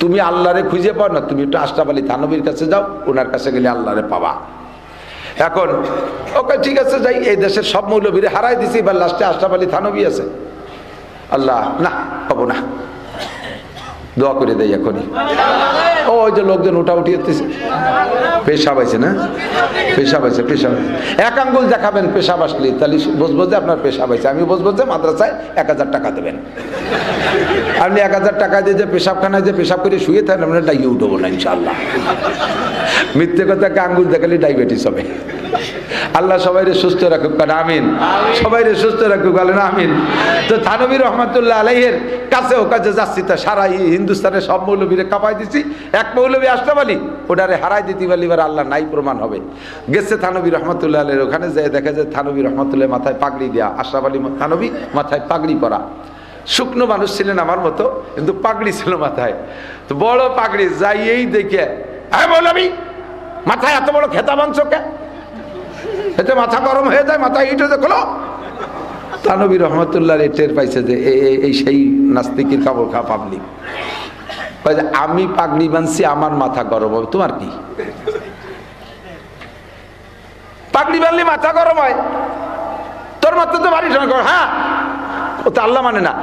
S1: তুমি আল্লাহরে খুঁজে পাও না, তুমি একটু আশরাফ আলী থানভীর কাছে যাও, ওনার কাছে গেলে আল্লাহরে পাবা। এখন ওকে ঠিক আছে যাই, এই দেশের সব মৌলবীরে হারাই দিছি, এবার লাস্টে আশরাফ আলী থানভী আছে। আল্লাহ না, পাবো না, দোয়া করে দেয় এখনই। ওই যে লোকজন উঠাউঠি হতেছে, পেশাব আছে না, পেশাব আছে, পেশাব এক আঙ্গুল দেখাবেন পেশাব আসলে, তাহলে বুঝবো যে আপনার পেশাব আছে। আমি বুঝবো যে মাদ্রাসায় 1000 টাকা দেবেন। আপনি 1000 টাকা দিয়ে যে পেশাবখানায় যে পেশাব করে শুয়ে থাকেন, আমরা ডাইয়ে উঠবো না ইনশাআল্লাহ। মিথ্যে কথা আঙ্গুল দেখালে ডায়াবেটিস হবে। আল্লাহ সবাইরে সুস্থ রাখুক, কারণ আমিন। সবাইরে সুস্থ রাখুক, বলেন আমিন। তো থানভী রহমাতুল্লাহ আলাইহির কাছে ও কাছে যাচ্ছি, তা সারা হিন্দুস্তানের সব মৌলবীরে কাঁপাই দিছি, এক মৌলবী আশরাফ আলী ওটারে হারাই দিতে পারলে এবার আল্লাহ নাই প্রমাণ হবে। গেছে থানভী রহমাতুল্লাহ আলাইহির ওখানে, যেয়ে দেখা যায় থানভী রহমাতুল্লাহ মাথায় পাগড়ি দেয়া, আশরাফ আলী থানভী মাথায় পাগড়ি পরা। শুকনো মানুষ ছিলেন আমার মতো, কিন্তু পাগড়ি ছিল মাথায়, তো বড় পাগড়ি। যাইয়েই দেখে, হ্যাঁ মৌলবী, মাথায় এত বড় খেতা মাংস কে? এতে মাথা গরম হয়ে যায়, মাথা ইট হয়ে দেখলো। থানভী রহমতুল্লাহ টের পাইছে যে এই সেই নাস্তিকের কাপড় খা পাবলিক। আমি পাগড়ি বানছি, আমার মাথা গরম হবে, তোমার কি? পাগড়ি বানলে মাথা গরম হয়, তোর মাথা তো বাড়ি শোনা কর। হ্যাঁ, ও তো আল্লাহ মানে না।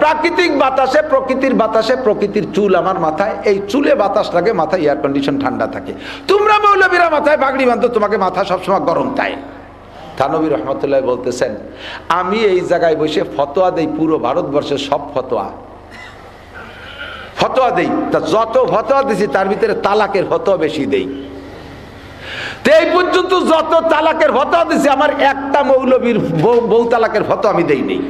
S1: প্রাকৃতিক বাতাসে, প্রকৃতির বাতাসে, প্রকৃতির চুল আমার মাথায়, এই চুলে বাতাস লাগে, মাথায় এয়ার কন্ডিশন ঠান্ডা থাকে। তোমরা মৌলবীরা মাথায় পাগড়ি বাঁধো, তোমাকে মাথা সবসময় গরম তাই। থানভী রহমতুল্লাহ বলতেছেন, আমি এই জায়গায় বসে ফতোয়া দেই, পুরো ভারতবর্ষের সব ফতোয়া দেই। তা যত ফতোয়া দিছি তার ভিতরে তালাকের ফতোয়া বেশি দেই। তো এই পর্যন্ত যত তালাকের ফতোয়া দিছি, আমার একটা মৌলবীর বউ তালাকের ফতোয়া আমি দেই নেই।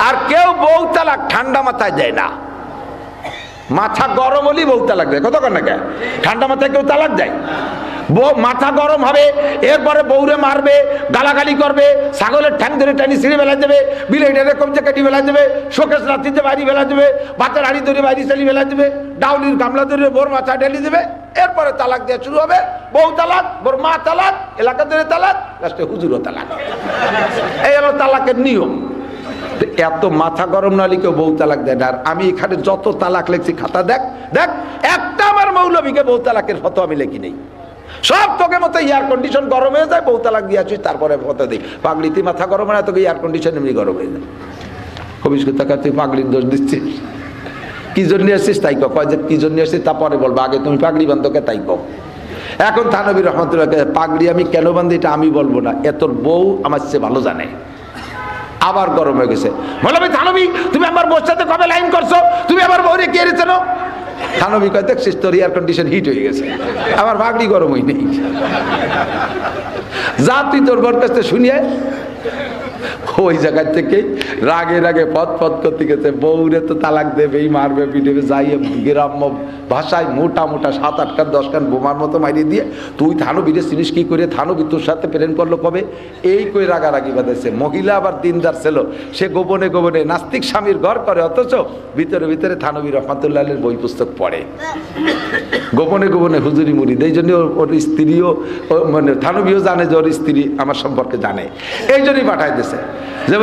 S1: আর কেউ বউ তালাক ঠান্ডা মাথায় দেয় না, মাথা গরম হলেই বউ তালাক দেয়। কতক্ষণ না, ঠান্ডা মাথায় কেউ তালাক দেয়? মাথা গরম হবে, এরপরে বউরে মারবে, গালাগালি করবে, ছাগলের ঠ্যাং ধরে টানি ছিঁড়ে বেলা দেবে, বিলেটের কমচে কাটি বেলা দেবে, শোকেশ রাত্রিতে বাড়ি বেলা দেবে, ভাতের হাড়ি ধরে বাইরে চালি বেলা দেবে, ডাউলির গামলা ধরে বোর মাথা ঢেলে দেবে। এরপরে তালাক দেওয়া শুরু হবে, বউ তালাক, বোর মা তালাক, এলাকা ধরে তালাক, লাস্টে হুজুরও তালাক। এই হলো তালাকের নিয়ম। এত মাথা গরম নালি কেউ বউ তালাক দেয় না। আর আমি এখানে যত তালাক লেখছি, খাতা দেখ দেখ, একটা আমার মৌলবীকে বউ তালাকের ফতোয়া আমি লেখি নেই। সব তোকে মতো এয়ার কন্ডিশন গরম হয়ে যায়, বউ তালাক দিয়ে আসিস, তারপরে ফতোয়া দিই। পাগড়িতে মাথা গরম হয় না, তোকে এয়ার কন্ডিশন এমনি গরম হয়ে যায়। কবিস কথা, তুই পাগড়ির দোষ দিচ্ছিস, কি জন্য আসছিস তাই কয়, যে কি জন্য আসছিস তা পরে বলবো, আগে তুমি পাগড়ি বান্ধবকে তাই কও। এখন থানভী রহমতুল্লাহ, পাগড়ি আমি কেন বান্ধি এটা আমি বলবো না, এ তোর বউ আমার চেয়ে ভালো জানে। আবার গরম হয়ে গেছে। মৌলভী থানভী, তুমি আমার বউর সাথে কবে লাইন করছো? তুমি আমার বউরে কে রেছেন? থানভী কয়, দেখছিস তোর এয়ার কন্ডিশন হিট হয়ে গেছে, আমার ভাগড়ি গরম হই নেই। যা তুই তোর বউর কাছে শুনিয়ে। ওই জায়গা থেকে রাগে রাগে পথ করতে গেছে, বউরে তো তালাক দেবেই, মারবে পিটেবে, যাইয়ে গ্রাম্য ভাষায় মোটা মোটা 7-8 কান 10 কান বোমার মতো মারিয়ে দিয়ে, তুই থানভীরে চিনিস কি করে? থানভী তোর সাথে প্রেম করলো কবে? এই কই রাগারাগি বাঁধাইছে। মহিলা আবার দিনদার ছিল, সে গোপনে গোপনে নাস্তিক স্বামীর ঘর করে, অথচ ভিতরে ভিতরে থানভী রহমাতুল্লাহ আলাইহির বই পুস্তক পড়ে, গোপনে গোপনে হুজুরি মুরিদ। এই জন্য ওর স্ত্রীও মানে থানভীও জানে যে ওর স্ত্রী আমার সম্পর্কে জানে, এই জন্যই পাঠাই দিয়েছে যে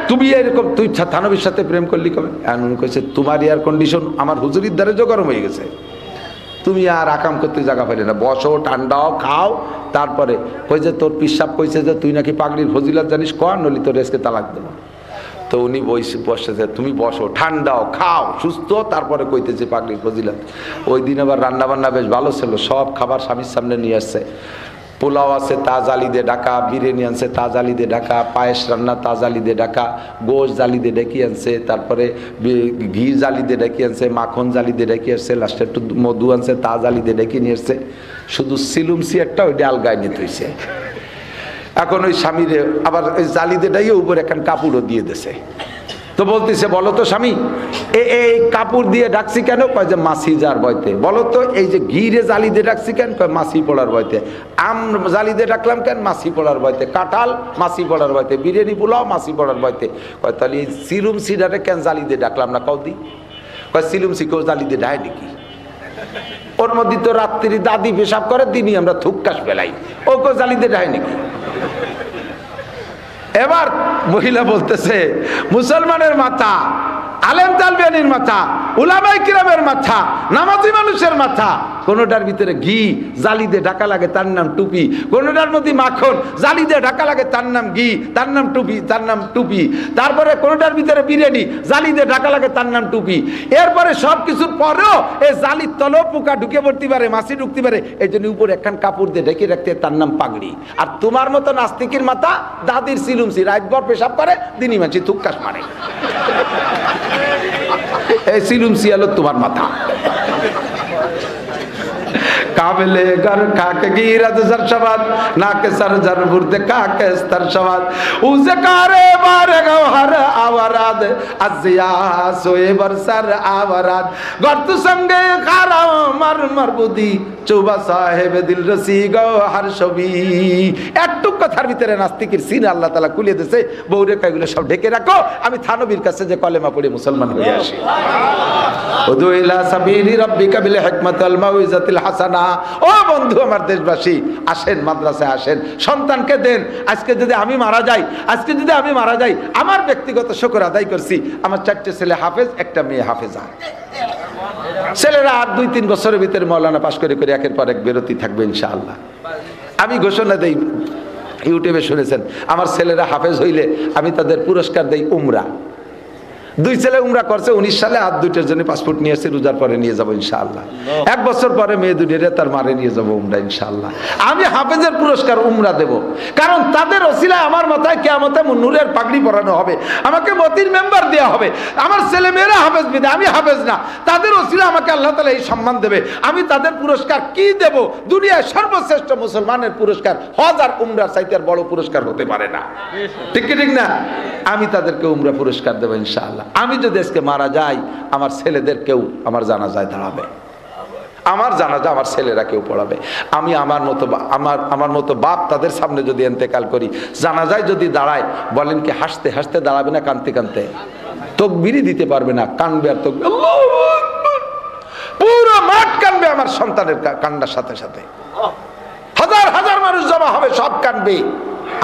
S1: তুমি এরকম, তুই থানভীর সাথে প্রেম করলি কবে? এমন কইছে, তোমার এয়ার কন্ডিশন আমার হুজুরির দ্বারে যে গরম হয়ে গেছে, তুমি আর আকাম করতে জায়গা পাইলে না, বসো, ঠান্ডাও খাও। তারপরে কই যে তোর পিসাব কইছে যে তুই নাকি পাগড়ির ফজিলত জানিস, কর নলি তোর আজকে তালাক দেবো। তো উনি বসেছে, তুমি বসো, ঠান্ডাও খাও, সুস্থ। তারপরে কইতেছে পাগড়ির ফজিলত। ওই দিন আবার রান্না বান্না বেশ ভালো ছিল, সব খাবার স্বামীর সামনে নিয়ে আসছে। পোলাও আছে তাজালি দিয়ে ঢাকা, বিরিয়ানি আনছে তাজালি দিয়ে ঢাকা, পায়েস রান্না তাজালি দিয়ে ঢাকা, গোশ জালি দিয়ে ডেকে আনছে, তারপরে ঘি জালি দিয়ে ডেকে আনছে, মাখন জালি দিয়ে ডেকে আসছে, লাস্টে একটু মধু আনছে তাজালি দিয়ে ডেকে নিয়ে আসছে। শুধু সিলুমসি একটা ওইটা আলগায় নিতে হয়েছে। এখন ওই স্বামীরে আবার ওই জালি দিয়ে ডাইয়ে উপরে একটা কাপড়ও দিয়ে দিছে। তো বলতেছে, বলো তো স্বামী, এই কাপড় দিয়ে ডাকছি কেন? কয় যে মাছি যার বয়তে। বলো তো এই যে ঘিরে জালি দিয়ে ডাকছি কেন? কয় মাছি পড়ার বয়তে। আম জালি দিয়ে ডাকলাম কেন? মাছি পড়ার বয়তে। কাঁঠাল মাছি পড়ার বয়তে। বিরিয়ানি পোলাও মাছি পড়ার বয়তে। কয় তাহলে এই সিলুম সিডারে কেন জালি দিয়ে ডাকলাম না? কৌদি কয় সিলুম সি কেউ জালি দিয়ে ডায় নাকি? ওর মধ্যে তো রাত্রি দাদি পেশাব করে, দিনই আমরা থুককাশ বেলাই, ও কেউ জালি দিয়ে ডায় নাকি? এবার মহিলা বলতেছে, মুসলমানের মাথা, আলেম তালবিয়ানির মাথা, উলামায়ে কিরামের মাথা, নামাজি মানুষের মাথা, কোনোটার ভিতরে ঘি জালি দিয়ে ঢাকা লাগে, তার নাম টুপি। কোনোটার মধ্যে মাখন জালি দিয়ে ঢাকা লাগে, তার নাম ঘি, তার নাম টুপি, তার নাম টুপি। তারপরে কোনোটার ভিতরে বিরিয়ানি জালি দিয়ে ঢাকা লাগে, তার নাম টুপি। এরপরে সব কিছুর পরেও এই জালির তলেও পোকা ঢুকে পড়তে পারে, মাছি ঢুকতে পারে, এই জন্য উপরে একখান কাপড় দিয়ে ঢেকে রাখতে, তার নাম পাগড়ি। আর তোমার মতো নাস্তিকের মাথা দাদির সিলুমসি, রাতভর পেশাব করে, দিনই মাছি থুককাশ মারে। এই সিলুমসি হলো তোমার মাথা। কাবেলে গর কাকে গিরাত জারশাবাদ নাকে সর জর বুরদে কাকে স্তর শাবাদ উজে কারে বারে গহর আওয়ারাদ আজিয়া সোয়ে বরসর আওয়ারাদ গর্ত সঙ্গে খারা মার মারবুদি চৌবা সাহেব দিল রসি গহর ছবি। একটু কথার ভিতরে নাস্তিকের সিন আল্লাহ তাআলা খুলে দিয়েছে। বউরে কয়গুলো সব ঢেকে রাখো, আমি থানবীর কাছে যে কলেমা পড়ে মুসলমান হয়ে আসি। উদু ইলা সাবিলি রাব্বিকা বিল হিকমাতি ওয়াল মাউইজাতিল হাসানা। ও বন্ধু আমার দেশবাসী, আসেন মাদ্রাসায় আসেন, সন্তানকে দেন। আজকে যদি আমি মারা যাই, আমার ব্যক্তিগত শুকর আদায় করছি, আমার 4টে ছেলে হাফেজ, একটা মেয়ে হাফেজা। ছেলেরা আর 2-3 বছরের ভিতরে মাওলানা পাশ করে একের পর এক বেরোতে থাকবে ইনশাআল্লাহ। আমি ঘোষণা দেই, ইউটিউবে শুনেছেন, আমার ছেলেরা হাফেজ হইলে আমি তাদের পুরস্কার দেই উমরা। 2 ছেলে উমরা করছে 19 সালে, আর 2টার জন্য পাসপোর্ট নিয়ে এসে রোজার পরে নিয়ে যাবো ইনশাআল্লাহ। 1 বছর পরে মেয়ে 2টা তার মারে নিয়ে যাবো উমরা ইনশাআল্লাহ। আমি হাফেজের পুরস্কার উমরা দেব, কারণ তাদের ওসিলায় আমার মাথায় কিয়ামতে নূরের পাগড়ি পরানো হবে, আমাকে মতির মেম্বার দেওয়া হবে। আমার ছেলে মেয়েরা হাফেজ বিদে, আমি হাফেজ না, তাদের ওসিলায় আমাকে আল্লাহ তাআলা এই সম্মান দেবে। আমি তাদের পুরস্কার কি দেব? দুনিয়ায় সর্বশ্রেষ্ঠ মুসলমানের পুরস্কার হজ আর উমরার চাইতে আর বড় পুরস্কার হতে পারে না। ঠিক না? আমি তাদেরকে উমরা পুরস্কার দেবো ইনশাআল্লাহ। আমি যদি আজকে মারা যাই, আমার ছেলেদের কেউ আমার জানাজায় দাঁড়াবে, আমার জানাজা আমার ছেলেরা কেউ পড়াবে। আমি আমার মতো বাপ তাদের সামনে যদি ইন্তেকাল করি, জানাজায় যদি দাঁড়ায়, বলেন কি হাসতে হাসতে দাঁড়াবে না কাঁদতে কাঁদতে? তাকবীরই দিতে পারবে না, কানবে আর তাকবীর, আল্লাহু আকবার, পুরো মাঠ কানবে আমার সন্তানের কান্নার সাথে সাথে। হাজার হাজার মানুষ জমা হবে, সব কানবে,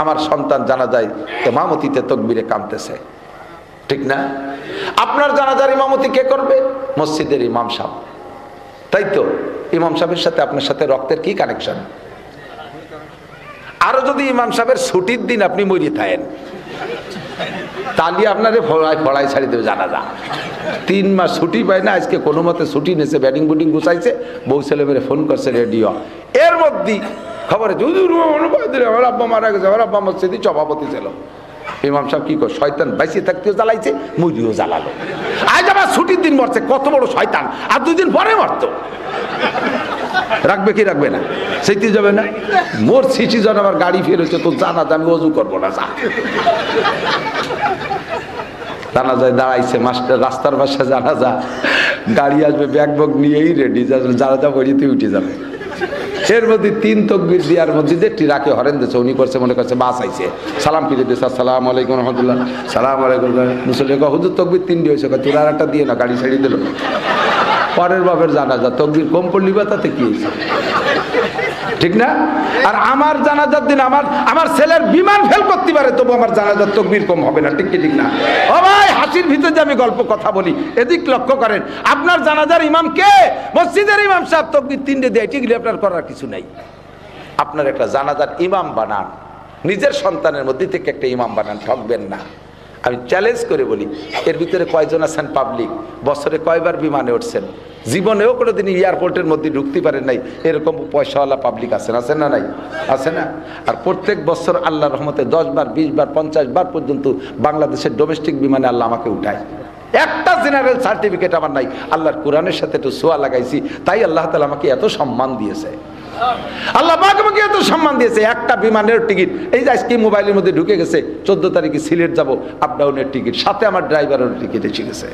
S1: আমার সন্তান জানাজায় ইমামতিতে তাকবীরে কাঁদতেছে। ঠিক না? আপনার জানাজার ইমামতি কে করবে? মসজিদের ইমাম সাহেব, তাই তো? ইমাম সাহেবের সাথে আপনার সাথে রক্তের কি কানেকশন? আরো যদি ইমাম সাহেবের ছুটির দিন আপনি মরিয়ে থাকেন, তাহলে আপনারে ফড়াই ছাড়ি দেবে জানাজা। 3 মাস ছুটি পায় না, আজকে কোনো মতে ছুটি নিয়েছে, ব্যাটিং বুটিং গুছাইছে, বউ ছেলে মেরে ফোন করছে রেডিও, এর মধ্যে খবরে আমার আব্বা মারা গেছে, আমার আব্বা মসজিদে সভাপতি ছিল, ইমাম সাহেব কি কর, শয়তান বাইসে থাকতেও জ্বালাইছে, মুড়িও জ্বালালো। আজ আবার ছুটির দিন মরছে, কত বড় শয়তান, আর 2 দিন পরে মরতো। রাখবে কি রাখবে না, সেইতে যাবে না। মোর সিটি জন আমার গাড়ি ফেলেছে, তো জানাজা আমি অজু করবো না, যা। জানাজায় দাঁড়াইছে মাস্টার, রাস্তার পাশে জানাজা, গাড়ি আসবে ব্যাগ বগ নিয়েই রেডি, জানাজা পড়িতে উঠে যাবে। এর মধ্যে 3 তকবীর দেওয়ার মধ্যে যে ট্রাকে হরেন দিচ্ছে, উনি করছে মনে করছে বাস আইছে, সালাম ফিরে দিচ্ছে, আসসালামু আলাইকুম রহমতুল্লাহ, সালাম আলাইকুম। মুসলিম হুজুর তকবীর 3 হয়েছে, তোর আর একটা দিয়ে না, গাড়ি ছেড়ে দিল। পরের বাপের জানাজা, তকবীর কম পড়লি বা তাতে কি হয়েছে, ঠিক না? আর আমার জানাজার দিন আমার ছেলের বিমান ফেল করতে পারে, তবু আমার জানাজার তকবীর কম হবে না, ঠিক কি ঠিক না? ও ভাই, হাসির ভিতরে যে আমি গল্প কথা বলি, এদিক লক্ষ্য করেন। আপনার জানাজার ইমাম কে? মসজিদের ইমাম সাহেব, তকবীর 3 দেয়, ঠিক আপনার করার কিছু নাই। আপনার একটা জানাজার ইমাম বানান, নিজের সন্তানের মধ্যে থেকে একটা ইমাম বানান, ঠকবেন না। আমি চ্যালেঞ্জ করে বলি, এর ভিতরে কয়জন আছেন পাবলিক, বছরে কয়বার বিমানে উঠছেন, জীবনেও কোনোদিন এয়ারপোর্টের মধ্যে ঢুকতে পারেন নাই, এরকম পয়সাওয়ালা পাবলিক আছেন, আছেন না নাই? আছে না? আর প্রত্যেক বছর আল্লাহর রহমতে 10 বার 20 বার 50 বার পর্যন্ত বাংলাদেশের ডোমেস্টিক বিমানে আল্লাহ আমাকে উঠায়। একটা জেনারেল সার্টিফিকেট আমার নাই, আল্লাহর কোরআনের সাথে একটু ছোঁয়া লাগাইছি, তাই আল্লাহ তাআলা আমাকে এত সম্মান দিয়েছে। আল্লাহ পাক আমাকে এত সম্মান দিয়েছে। একটা বিমানের টিকিট, এই যে আজকে মোবাইলের মধ্যে ঢুকে গেছে, 14 তারিখে সিলেট যাব, আপ ডাউনের টিকিট, সাথে আমার ড্রাইভারের টিকিট এসে গেছে।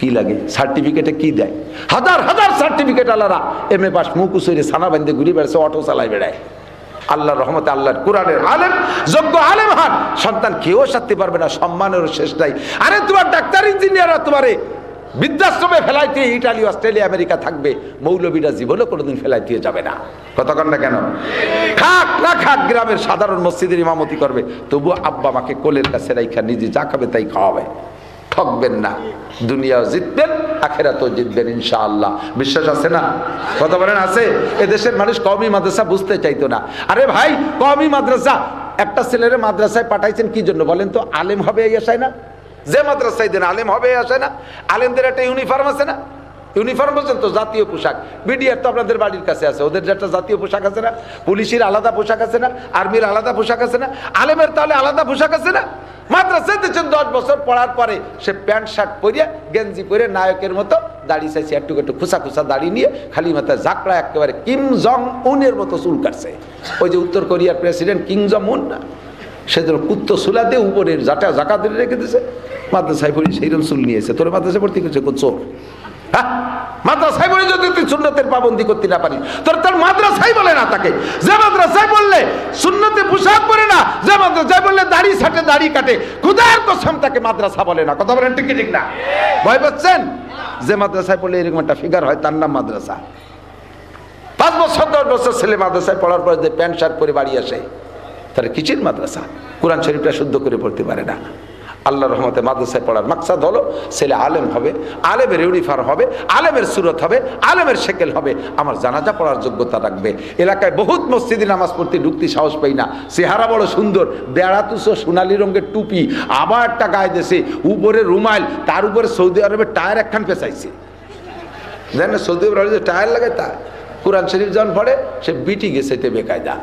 S1: কি লাগে? সার্টিফিকেটে কি দেয়? হাজার হাজার সার্টিফিকেট আল্লাহরা, MA পাস, মুকুসরে সানা বান্ধে ঘুরে বেড়াচ্ছে, অটো চালায় বেড়ায়। আল্লাহর রহমতে, আল্লাহর কোরআনের আলেম, যোগ্য আলেম হান সন্তান কেউ সারতে পারবে না, সম্মানেরও শেষ নাই। আরে তোমার ডাক্তার ইঞ্জিনিয়াররা তোমারে বৃদ্ধাশ্রমে ফেলাইতে ইটালি, অস্ট্রেলিয়া, আমেরিকা থাকবে, মৌলবীরা জীবনে কোনোদিন ফেলাইতে যাবে না। কথা কন না কেন? খাক না খাক, গ্রামের সাধারণ মসজিদের ইমামতি করবে, তবু আব্বা মাকে কোলের কাছে রাইখা নিজে যা খাবে তাই খাওয়াবে। ঠকবেন না, দুনিয়াও জিতবেন, আখিরাতেও জিতবেন ইনশাআল্লাহ। বিশ্বাস আছে না? কথা বলেন আছে? এদেশের মানুষ কওমি মাদ্রাসা বুঝতে চাইতো না। আরে ভাই, কওমি মাদ্রাসা, একটা ছেলেরে মাদ্রাসায় পাঠাইছেন কি জন্য বলেন তো? আলেম হবে এই আশায় না? যে মাদ্রাসায় দেন আলেম হবে এই আশায় না? আলেমদের একটা ইউনিফর্ম আছে না? ইউনিফর্ম বলছেন তো, জাতীয় পোশাক। বিডিআর তো আপনাদের বাড়ির কাছে আছে, ওদের যে একটা জাতীয় পোশাক আছে না? পুলিশের আলাদা পোশাক আছে না? আর্মির আলাদা পোশাক আছে না? আলেমের তাহলে আলাদা পোশাক আছে না? মাদ্রাসায় দিচ্ছেন 10 বছর পড়ার পরে সে প্যান্ট শার্ট পরে, গেঞ্জি পরে, নায়কের মতো দাড়ি চাইছে, একটু একটু খুসা খুসা দাড়ি নিয়ে, খালি মাথায় ঝাঁকড়া, একেবারে কিম জং উনের মতো চুল কাটছে। ওই যে উত্তর কোরিয়ার প্রেসিডেন্ট কিম জং উন না, সেজন্য কুত্তো সুলা দিয়ে উপরের জাকা ধরে রেখে দিয়েছে। মাদ্রাসায় পড়ি সেইরকম চুল নিয়েছে। তোর মাদ্রাসায় পড়তে গেছে চোর? হ্যাঁ, মাদ্রাসায় বলে যদি তুই সুন্নতের পাবন্দি করতে না পারিস, তোর মাদ্রাসায় বলে না তাকে। যে মাদ্রাসায় বললে সুন্নতে পোশাক পরে না, যে মাদ্রাসায় বললে দাড়ি ছাটে, দাড়ি কাটে, খুদার কসম তাকে মাদ্রাসা বলে না। কথা বলেন ঠিক ঠিক না? ভয় পাচ্ছেন? যে মাদ্রাসায় পড়লে এরকম একটা ফিগার হয়, তার নাম মাদ্রাসা। 5 বছর 10 বছর ছেলে মাদ্রাসায় পড়ার পরে যে প্যান্ট শার্ট পরে বাড়ি আসে, তার কিসের মাদ্রাসা? কোরআন শরীফটা শুদ্ধ করে পড়তে পারে না। আল্লাহর রহমতে মাদ্রাসায় পড়ার মাকসাদ হলো ছেলে আলেম হবে, আলেমের ইউনিফর্ম হবে, আলেমের সুরত হবে, আলেমের শেকেল হবে, আমার জানাজা পড়ার যোগ্যতা রাখবে। এলাকায় বহুত মসজিদে নামাজ পড়তে ঢুকতে সাহস পাই না, চেহারা বড় সুন্দর, বেড়া তুসো সোনালি রঙের টুপি, আবার একটা গায়ে দেশে, উপরে রুমাইল, তার উপরে সৌদি আরবের টায়ার একখান পেঁচাইছে। জানেন সৌদি আরবে যে টায়ার লাগায়, তা কোরআন শরীফ যখন পড়ে সে বিটি গেছে বেকায়দা।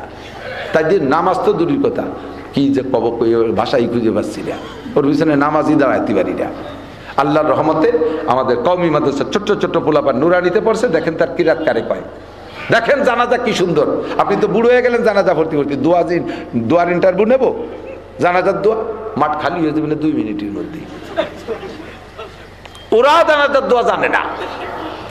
S1: তাই দিয়ে নামাজ তো দূরের কথা, কি যে কব ভাষাই খুঁজে পাচ্ছি না, ওর পিছনে নামাজই দাঁড়াইতে পারি না। আল্লাহর রহমতে আমাদের কওমি মাদ্রাসা ছোট্ট ছোট্ট পোলাপান নুরানিতে পড়ছে, দেখেন তার কিরাত কারে কয়, দেখেন জানাজা কি সুন্দর। আপনি তো বুড়ো হয়ে গেলেন জানাজা ভর্তি ভর্তি, দোয়ার ইন্টারভিউ নেব, জানাজার দোয়া, মাঠ খালি হয়ে যাবে 2 মিনিটের মধ্যে। ওরা জানাজার দোয়া জানে না,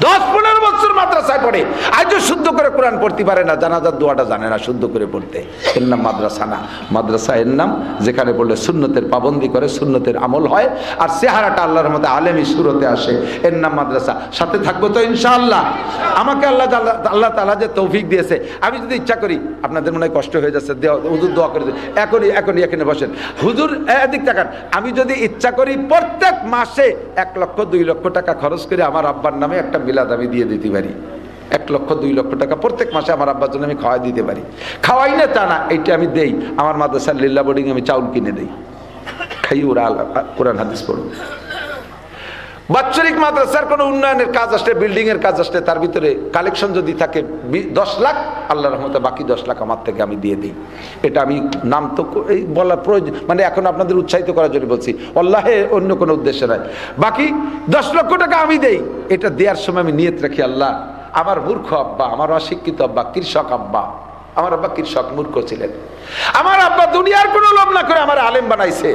S1: 10-15 বছর মাদ্রাসায় পড়ে, আজও শুদ্ধ করে কোরআন পড়তে পারে না, জানাজার দোয়াটা জানে না শুদ্ধ করে পড়তে। এর নাম মাদ্রাসা না। মাদ্রাসা এর নাম যেখানে পড়লে সুন্নতের পাবন্দি করে, সুন্নতের আমল হয়, আর চেহারাটা আল্লাহর মধ্যে আলেমি সুরতে আসে, এর নাম মাদ্রাসা। সাথে থাকবো তো ইনশাআল্লাহ। আমাকে আল্লাহ তাআলা যে তৌফিক দিয়েছে, আমি যদি ইচ্ছা করি, আপনাদের মনে হয় কষ্ট হয়ে যাচ্ছে, হুজুর দোয়া করে দিন, এখনই এখানে বসেন হুজুর, এদিক তাকান, আমি যদি ইচ্ছা করি প্রত্যেক মাসে 1 লক্ষ 2 লক্ষ টাকা খরচ করে আমার আব্বার নামে একটা মিলাদ আমি দিয়ে দিতে পারি। 1 লক্ষ 2 লক্ষ টাকা প্রত্যেক মাসে আমার আব্বার জন্য আমি খাওয়াই দিতে পারি। খাওয়াই না তা না, এইটা আমি দেই, আমার মাদ্রাসার লিল্লা বোর্ডিং আমি চাউল কিনে দেই, খাই, ওরা কোরআন হাদিস পড়ুন। বাৎসরিক মাদ্রাসার কোনো উন্নয়নের কাজ আসলে, বিল্ডিং এর কাজ আসলে তার ভিতরে কালেকশন যদি থাকে 10 লাখ, আল্লাহর রহমতে বাকি 10 লাখ আমার থেকে আমি দিয়ে দিই। এটা আমি নাম তো এই বলা প্রয়োজন, মানে এখন আপনাদের উৎসাহিত করার জন্য বলছি, আল্লাহে অন্য কোনো উদ্দেশ্যে নয়। বাকি 10 লক্ষ টাকা আমি দেই। এটা দেওয়ার সময় আমি নিয়ত রাখি, আল্লাহ আমার মূর্খ আব্বা, আমার অশিক্ষিত আব্বা, কৃষক আব্বা, আমার আব্বা কৃষক মূর্খ ছিলেন, আমার আব্বা দুনিয়ার কোনো লোভ না করে আমার আলেম বানাইছে,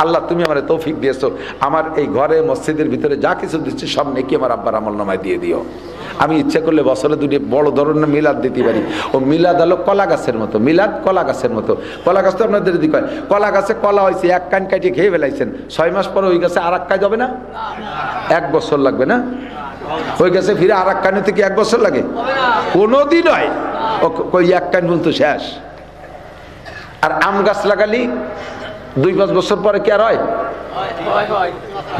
S1: আল্লাহ তুমি আমার তৌফিক দিয়েছো, আমার এই ঘরে মসজিদের ভিতরে যা কিছু দিচ্ছি সব নেকি আমার আব্বার আমলনামায় দিয়ে দিও। আমি ইচ্ছা করলে বছরে দুটি বড় ধরনের মিলাদ দিতে পারি। ও মিলাদ হলো কলা গাছের মতো, মিলাদ কলা গাছের মতো। কলা গাছ তো আপনাদের দিকে হয়, কলা গাছে কলা হয়েছে, এক কান কাটিয়ে খেয়ে ফেলাইছেন, 6 মাস পরে ওই গাছে আর এক কাজ হবে না, 1 বছর লাগবে না? ওই গাছে ফিরে আর এক কানে থেকে 1 বছর লাগে? কোনোদিন হয় ওই এক কান বলতো শেষ। আর আম গাছ লাগালি 2-5 বছর পরে কি আর হয়?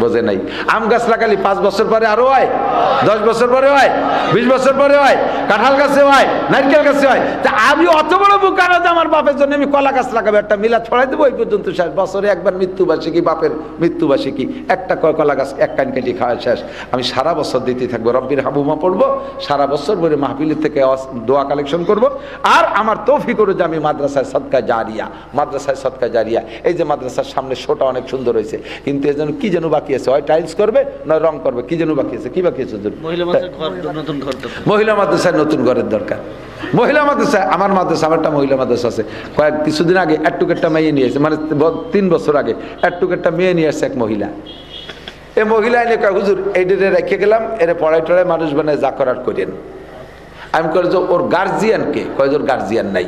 S1: বোঝে নাই। আম গাছ লাগালি 5 বছর পরে আরো হয়, 10 বছর পরে হয়, 20 বছর পরে হয়, কাঁঠাল গাছে হয়, নারকেল গাছে হয়। তা আমি অত বড় বুকার আছে আমার বাপের জন্য আমি কলা গাছ লাগাবো, একটা মিলাদ ছড়াই দেবো, এই পর্যন্ত শেষ। বছরে একবার মৃত্যুবার্ষিকী, বাপের মৃত্যুবার্ষিকী, একটা কলা গাছ এক কান কেটে খাওয়া শেষ। আমি সারা বছর দিতে থাকবো, রব্বির হাবুমা পড়বো, সারা বছর ভরে মাহফিলের থেকে দোয়া কালেকশন করব। আর আমার তৌফিক করে যে আমি মাদ্রাসায় সদকা জারিয়া, মাদ্রাসায় সদকা জারিয়া, এই যে মাদ্রাসার সামনে শোটা অনেক সুন্দর হয়েছে, কিন্তু এর জন্য কি যেন বাকি আছে, হয় টাইলস করবে না রং করবে, কি যেন বাকি আছে। কি বাকি আছে? মহিলা মাদ্রাসায় নতুন ঘরের দরকার। মহিলা মাদ্রাসায়, আমার মাদ্রাসা, আমার একটা মহিলা মাদ্রাসা আছে, কিছুদিন আগে একটা মেয়ে নিয়ে এসে, মানে 3 বছর আগে একটা মেয়ে নিয়ে আসছে এক মহিলা। এই মহিলা এনে কয় হুজুর এইটারে রেখে গেলাম, এর পড়াই টড়াই মানুষ বানায় যা করার করেন। আমি কই যে ওর গার্জিয়ান কে? কয় ওর গার্জিয়ান নাই।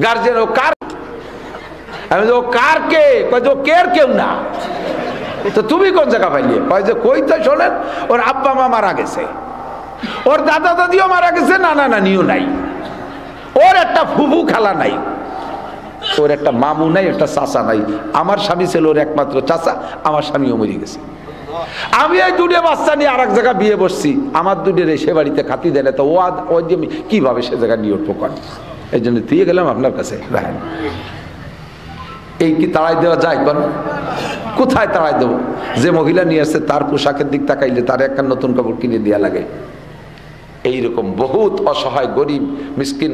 S1: গার্জিয়ান ও কার? আমি ও কার কে? কয় যে ও কের কেউ না। তো তুমি কোন জায়গা পাইলে? কয় যে কই তো শোনেন, ওর আব্বা মা মারা গেছে, ওর দাদা দাদিও মারা গেছে, নানা নানিও নাই, ওর একটা ফুফু খালা নাই, ওর একটা মামু নাই, একটা চাচা নাই। আমার স্বামী ছিল ওর একমাত্র চাচা, আমার স্বামীও মরে গেছে। আমি এই 2 বাচ্চা নিয়ে আর এক জায়গায় বিয়ে বসছি, আমার 2 সে বাড়িতে খাতি দেয় না, তো ও যে কিভাবে সে জায়গায় নিয়ে উঠবো কন? এই জন্য দিয়ে গেলাম আপনার কাছে। রাখেন, এই কি তাড়াই দেওয়া যায়? কোন কোথায় তাড়াই দেবো? যে মহিলা নিয়ে আসছে তার পোশাকের দিক তাকাইলে তার একটা নতুন কাপড় কিনে দেওয়া লাগে। এইরকম বহুত অসহায় গরিব মিসকিন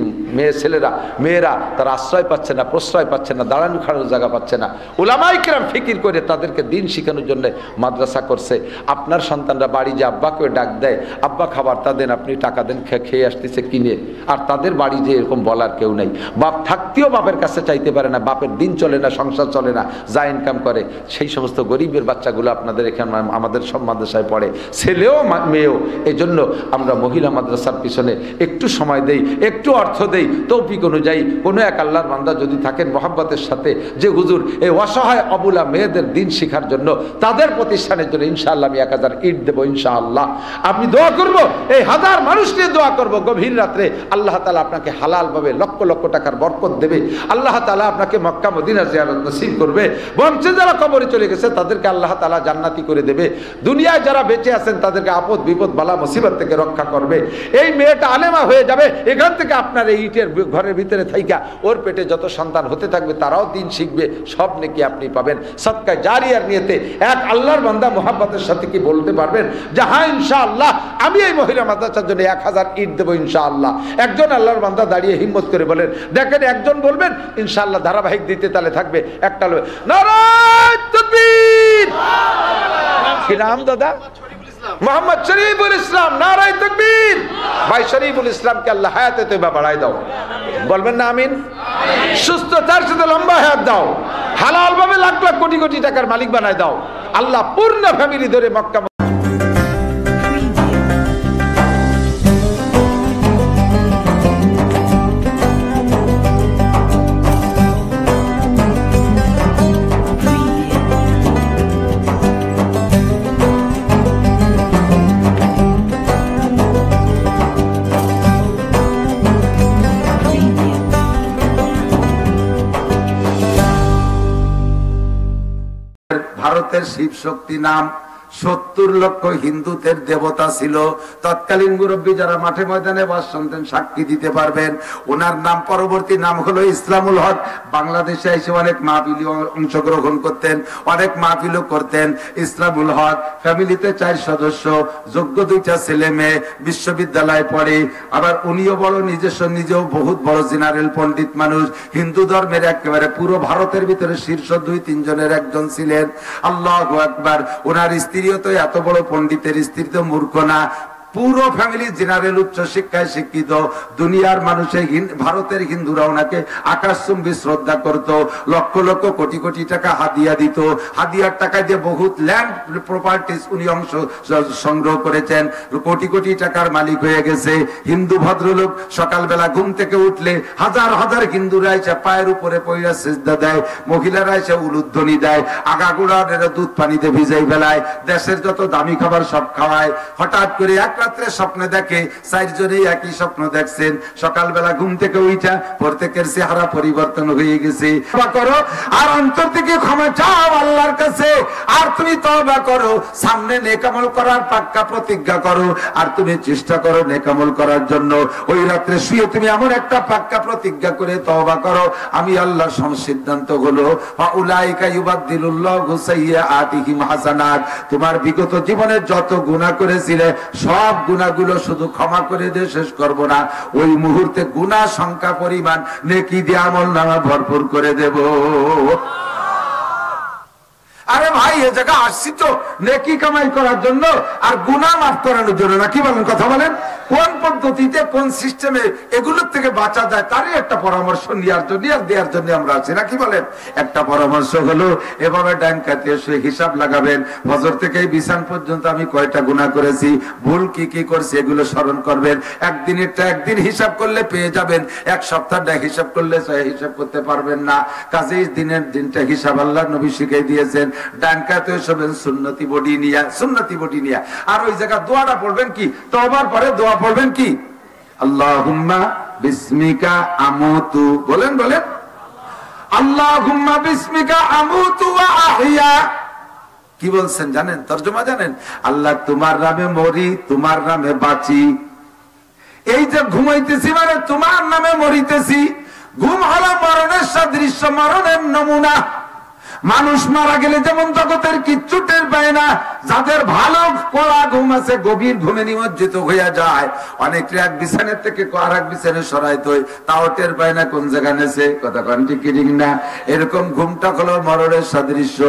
S1: মেয়েরা তারা আশ্রয় পাচ্ছে না, প্রশ্রয় পাচ্ছে না, দাঁড়ানো খাড়ানোর জায়গা পাচ্ছে না। উলামায়ে কেরাম ফিকির করে তাদেরকে দিন শেখানোর জন্য মাদ্রাসা করছে। আপনার সন্তানরা বাড়ি যে আব্বাকে ডাক দেয়, আব্বা খাবারটা দেন, আপনি টাকা দেন, খেয়ে আসতেছে কিনে, আর তাদের বাড়ি যে এরকম বলার কেউ নাই। বাপ থাকতেও বাপের কাছে চাইতে পারে না, বাপের দিন চলে না, সংসার চলে না, যা ইনকাম করে সেই সমস্ত গরিবের বাচ্চাগুলো আপনাদের এখানে আমাদের সব মাদ্রাসায় পড়ে, ছেলেও মেয়েও। এই জন্য আমরা মহিলা মাদ্রাসার পিছনে একটু সময় দেই, একটু অর্থ দেই, তৌফিক অনুযায়ী। কোনো এক আল্লাহর বান্দা যদি থাকেন মহব্বতের সাথে, যে হুজুর এই অসহায় অবলা মেয়েদের দিন শেখার জন্য, তাদের প্রতিষ্ঠানের জন্য ইনশাআল্লাহ আমি 1000 ইট দেবো ইনশাআল্লাহ। আপনি দোয়া করব, এই 1000 মানুষ নিয়ে দোয়া করব গভীর রাত্রে, আল্লাহ তাআলা আপনাকে হালালভাবে লক্ষ লক্ষ টাকার বরকত দেবে। আল্লাহ তাআলা আপনাকে মক্কা মদিনা জিয়ারত নসিব করবে। বংশে যারা কবরে চলে গেছে তাদেরকে আল্লাহ তাআলা জান্নাতি করে দেবে। দুনিয়ায় যারা বেঁচে আছেন তাদেরকে আপদ বিপদ বালা মুসিবত থেকে রক্ষা করবে। এই মেয়েটা আলেমা হয়ে যাবে, এখান থেকে আপনার এই ইটের ঘরের ভিতরে থাইকা ওর পেটে যত সন্তান হতে থাকবে তারাও দিন শিখবে, সব নেকি আপনি পাবেন। সদকা জারিয়ার নিয়তে এক আল্লাহর বান্দা মোহাব্বতের সাথে কি বলতে পারবেন যে হ্যাঁ ইনশাআল্লাহ আমি এই মহিলা মাদ্রাসার জন্য 1000 ইট দেবো ইনশাআল্লাহ? একজন আল্লাহর বান্দা দাঁড়িয়ে হিম্মত করে বলেন, দেখেন একজন বলবেন ইনশাআল্লাহ, ধারাবাহিক দিতে তাহলে থাকবে। একটা বলবে নারায়ে তাকবীর, কি নাম দাদা? মোহাম্মদ শরীফুল ইসলাম, নারায়ে তাকবীর। ভাই শরীফুল ইসলামকে আল্লাহ হায়াতে তয়বা বাড়ায় দাও, বলবেন না আমিন? সুস্থতার সাথে লম্বা হায়াত দাও, হালাল ভাবে লাখ লাখ কোটি কোটি টাকার মালিক বানায় দাও। আল্লাহ পূর্ণ ফ্যামিলি ধরে মক্কা ভারতের শিব শক্তি নাম 70 লক্ষ হিন্দুদের দেবতা ছিল। তৎকালীন মুরব্বী যারা মাঠে ময়দানে বাস শুনতেন সাক্ষী দিতে পারবেন। ওনার নাম পরবর্তী নাম হলো ইসলামুল হক। বাংলাদেশে এসে অনেক মাহফিলে অংশগ্রহণ করতেন, অনেক মাহফিলও করতেন। ইসলামুল হক ফ্যামিলিতে 4 সদস্য, যোগ্য 2টা ছেলে মেয়ে, বিশ্ববিদ্যালয়ে পড়ে। আবার উনিও বড় নিজেও বহুত বড় জেনারেল পণ্ডিত মানুষ। হিন্দু ধর্মের একেবারে পুরো ভারতের ভিতরে শীর্ষ 2-3 জনের একজন ছিলেন। আল্লাহু আকবার। ওনার স্ত্রীও তো এত বড় পণ্ডিতের স্ত্রী তো মূর্খ না। পুরো ফ্যামিলি জেনারেল উচ্চ শিক্ষায় শিক্ষিত। দুনিয়ার মানুষের ভারতের হিন্দুরা ওনাকে আকাশচুম্বী শ্রদ্ধা করত। লক্ষ লক্ষ কোটি কোটি টাকা হাদিয়া দিত। হাদিয়ার টাকা দিয়ে বহুত ল্যান্ড প্রপার্টিজ উনি অংশ সংগ্রহ করেছেন। কোটি কোটি টাকার মালিক হয়ে গেছে। হিন্দু ভদ্রলোক সকালবেলা ঘুম থেকে উঠলে হাজার হাজার হিন্দুরা এসে পায়ের উপরে পয়রা সিজদা দেয়, মহিলারা এসে উলুধ্বনি দেয়, আগাগোড়া দুধ পানিতে ভিজাই ফেলায়, দেশের যত দামি খাবার সব খাওয়ায়। হঠাৎ করে এক রাত্রে স্বপ্নে দেখে 4 জনেই একই স্বপ্ন দেখছেন। সকালবেলা ঘুম থেকে উঠা প্রত্যেকের চেহারা পরিবর্তন হয়ে গেছে। তওবা করো আর অন্তর থেকে ক্ষমা চাও আল্লাহর কাছে। আর তুমি তওবা করো, সামনে নেক আমল করার পাক্কা প্রতিজ্ঞা করো। আর তুমি চেষ্টা করো নেক আমল করার জন্য। ওই রাত্রে শুয়ে তুমি এমন একটা পাক্কা প্রতিজ্ঞা করে তওবা করো, আমি আল্লাহর সিদ্ধান্ত হলো ফাউলাইকা ইউবাদদিলুল্লাহু সাইয়্যাতিহিম হাসানাত। তোমার বিগত জীবনে যত গুনাহ করেছিলে সব গুনাহগুলো শুধু ক্ষমা করে দিয়ে শেষ করব না, ওই মুহূর্তে গুনাহ সংখ্যা পরিমাণ নেকি দিয়ে আমলনামা ভরপুর করে দেব। আরে ভাই, এ জায়গা আসছি তো নেকি কামাই করার জন্য আর গুনাহ মাফ করানোর জন্য না। কি বলেন, কথা বলেন? কোন পদ্ধতিতে কোন সিস্টেমে এগুলোর থেকে বাঁচা যায় তারই একটা পরামর্শ নেওয়ার জন্য আর দেওয়ার জন্য আমরা আছি না। কি বলেন? একটা পরামর্শ হলো এভাবে ডান কাতে শুয়ে হিসাব লাগাবেন, ফজর থেকে বিছান পর্যন্ত আমি কয়টা গুনাহ করেছি, ভুল কি কি করছি এগুলো স্মরণ করবেন। একদিনেরটা একদিন হিসাব করলে পেয়ে যাবেন, এক সপ্তাহটা হিসাব করলে হিসাব করতে পারবেন না। কাজেই দিনের দিনটা হিসাব আল্লাহর নবী শিখিয়ে দিয়েছেন। ডান কাতে শোবেন সুন্নতি বডি নিয়া। আর ওই জায়গা দোয়াটা পড়বেন কি, তওবার পরে দোয়া পড়বেন কি, আল্লাহুম্মা বিসমিকা আমুতু। বলেন আল্লাহুম্মা বিসমিকা আমুতু ওয়া আহইয়া। কি বলছেন জানেন? তরজমা জানেন? আল্লাহ তোমার নামে মরি, তোমার নামে বাঁচি। এই যে ঘুমাইতেছি মানে তোমার নামে মরিতেছি। ঘুম হলো মরণের সাদৃশ্য, মরণের নমুনা। মানুষ মারা গেলে যেমন জগতের কিচ্ছু টের পায় না, যাদের ভালো কড়া ঘুম আছে গভীর ঘুমে নিমজ্জিত হইয়া যায়। অনেকে এক বিছানের থেকে আর এক বিছানে সরাইতে হয়, তাও টের পায় না কোন জায়গা নেছে। কথা কন ঠিক না? এরকম ঘুমটা হলো মরণের সাদৃশ্য।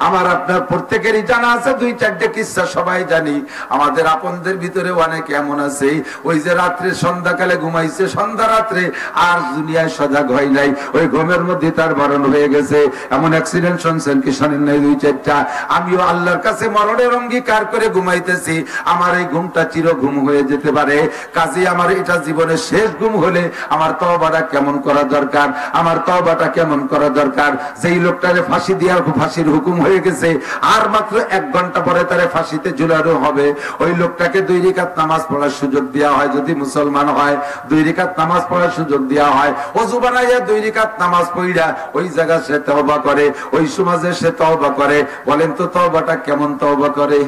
S1: আমার আপনার প্রত্যেকেরই জানা আছে 2-4টে কিস্সা সবাই জানি। আমাদের আপনদের ভিতরে অনেক এমন আছে, ওই যে রাত্রে সন্ধ্যাকালে ঘুমাইছে, সন্ধ্যা রাত্রে আর দুনিয়ায় সজাগ হয় নাই, ওই ঘুমের মধ্যে তার মরণ হয়ে গেছে। এমন অ্যাক্সিডেন্ট শুনছেন কি শোনেন নাই? 2-4টা। আমিও আল্লাহর কাছে মরণের অঙ্গীকার করে ঘুমাইতেছি, আমার এই ঘুমটা চির ঘুম হয়ে যেতে পারে। কাজে আমার এটা জীবনের শেষ ঘুম হলে আমার তওবাটা কেমন করা দরকার, আমার তওবাটা কেমন করা দরকার। যেই লোকটারে ফাঁসি দেওয়ার ফাঁসির হুকুম হয়ে গেছে, আর মাত্র 1 ঘন্টা পরে তারে ফাঁসিতে ঝুলানো হবে, ওই লোকটাকে 2 রাকাত নামাজ পড়ার সুযোগ দেওয়া হয়। যদি মুসলমান হয় 2 রাকাত নামাজ পড়ার সুযোগ দেওয়া হয়। ওযু বানাইয়া 2 রাকাত নামাজ পড়িয়া ওই জায়গা সে তওবা করে, ওই সমাজে সে তওবা করে। বলেন তো তওবাটা কেমন তওবা করে?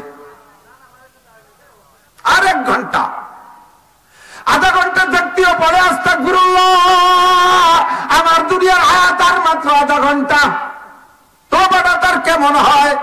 S1: আর 1 ঘন্টা, আধা ঘন্টা থাকতেও পরে আস্তাগফিরুল্লাহ, আমার দুনিয়ার হায়াত আর মাত্র আধা ঘন্টা। তওবাটা তার কেমন হয়?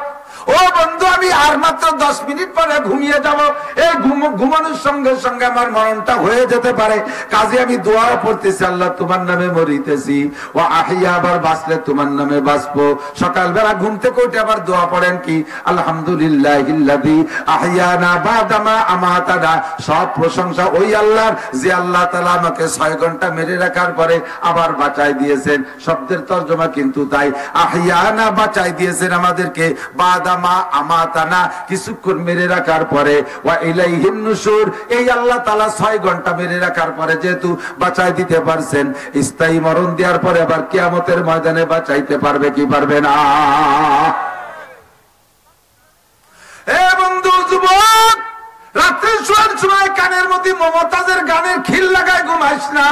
S1: ও বন্ধু, আমি আর মাত্র 10 মিনিট পরে ঘুমিয়ে যাব। এই ঘুমানোর সঙ্গে সঙ্গে আমার মরণটা হয়ে যেতে পারে। কাজে আমি দোয়া পড়তেছি, আল্লাহ তোমার নামে মরিতেছি, ও আহিয়া, আবার বাঁচলে তোমার নামে বাঁচবো। সকালবেলা ঘুম থেকে উঠে আবার দোয়া পড়েন কি, আলহামদুলিল্লাহিল্লাযী আহিয়ানা বাদামা আমাতানা। সব প্রশংসা ওই আল্লাহর, যে আল্লাহ তাআলা আমাকে 6 ঘন্টা মেরে রাখার পরে আবার বাঁচাই দিয়েছেন। শব্দের তরজমা কিন্তু তাই, আহিয়ানা বাঁচাই দিয়েছেন আমাদেরকে, বাদামা আমাতানা কিছুক্ষণ মেরে রাখার পরে, ওয়া ইলাইহিন নুশুর। এই আল্লাহ তাআলা 6 ঘন্টা মেরে রাখার পরে যেহেতু বাঁচাই দিতে পারছেন, স্থায়ী মরণ দেওয়ার পরে আবার কিয়ামতের ময়দানে বাঁচাইতে পারবে কি পারবে না? এ বন্ধু, যুবক, রাত্রে শোয়ার সময় কানের মধ্যে মমতাজের গানের খিল লাগায় ঘুমাইস না।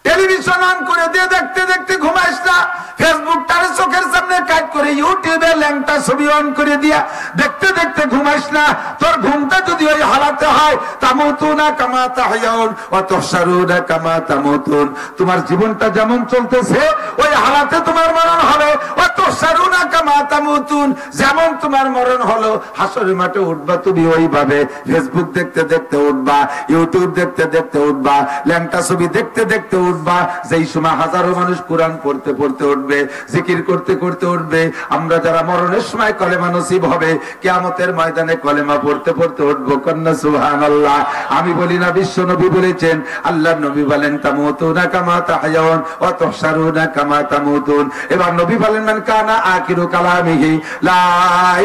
S1: টেলিভিশন অন করে দিয়ে দেখতে দেখতে ঘুমাইস না, ফেসবুকটারে চোখের সামনে কাট করে ইউটিউবে ল্যাংটা ছবি অন করে দিয়া দেখতে দেখতে ঘুমাইস না। তোর ঘুমটা যদি ওই হালাতে হয়, তামুতুনা কামা তাহয়াউন ওয়া তুহশারুনা কামা তামুতুন, তোমার জীবনটা যেমন চলতেছে ওই হালাতে তোমার মরণ হবে। ওয়া তুহশারুনা কামা তামুতুন, যেমন তোমার মরণ হলো হাসরের মাঠে উঠবা তুমি ওইভাবে। ফেসবুক দেখতে দেখতে উঠবা, ইউটিউব দেখতে দেখতে উঠবা, ল্যাংটা ছবি দেখতে দেখতে উঠবা। যেই সময় হাজারো মানুষ কোরআন পড়তে পড়তে উঠবে, জিকির করতে করতে উঠবে, আমরা যারা মরণের সময় কলেমা নসিব হবে, কিয়ামতের ময়দানে কলেমা পড়তে পড়তে উঠবো। কন্যা সুবহানাল্লাহ। আমি বলি না, বিশ্ব নবী বলেছেন, আল্লাহর নবী বলেন তামুতুনা কামা তাহয়াউন ওয়া তুহশারুনা কামা তামুতুন। এবার নবী বলেন মান কানা আখিরু কালামিহি লা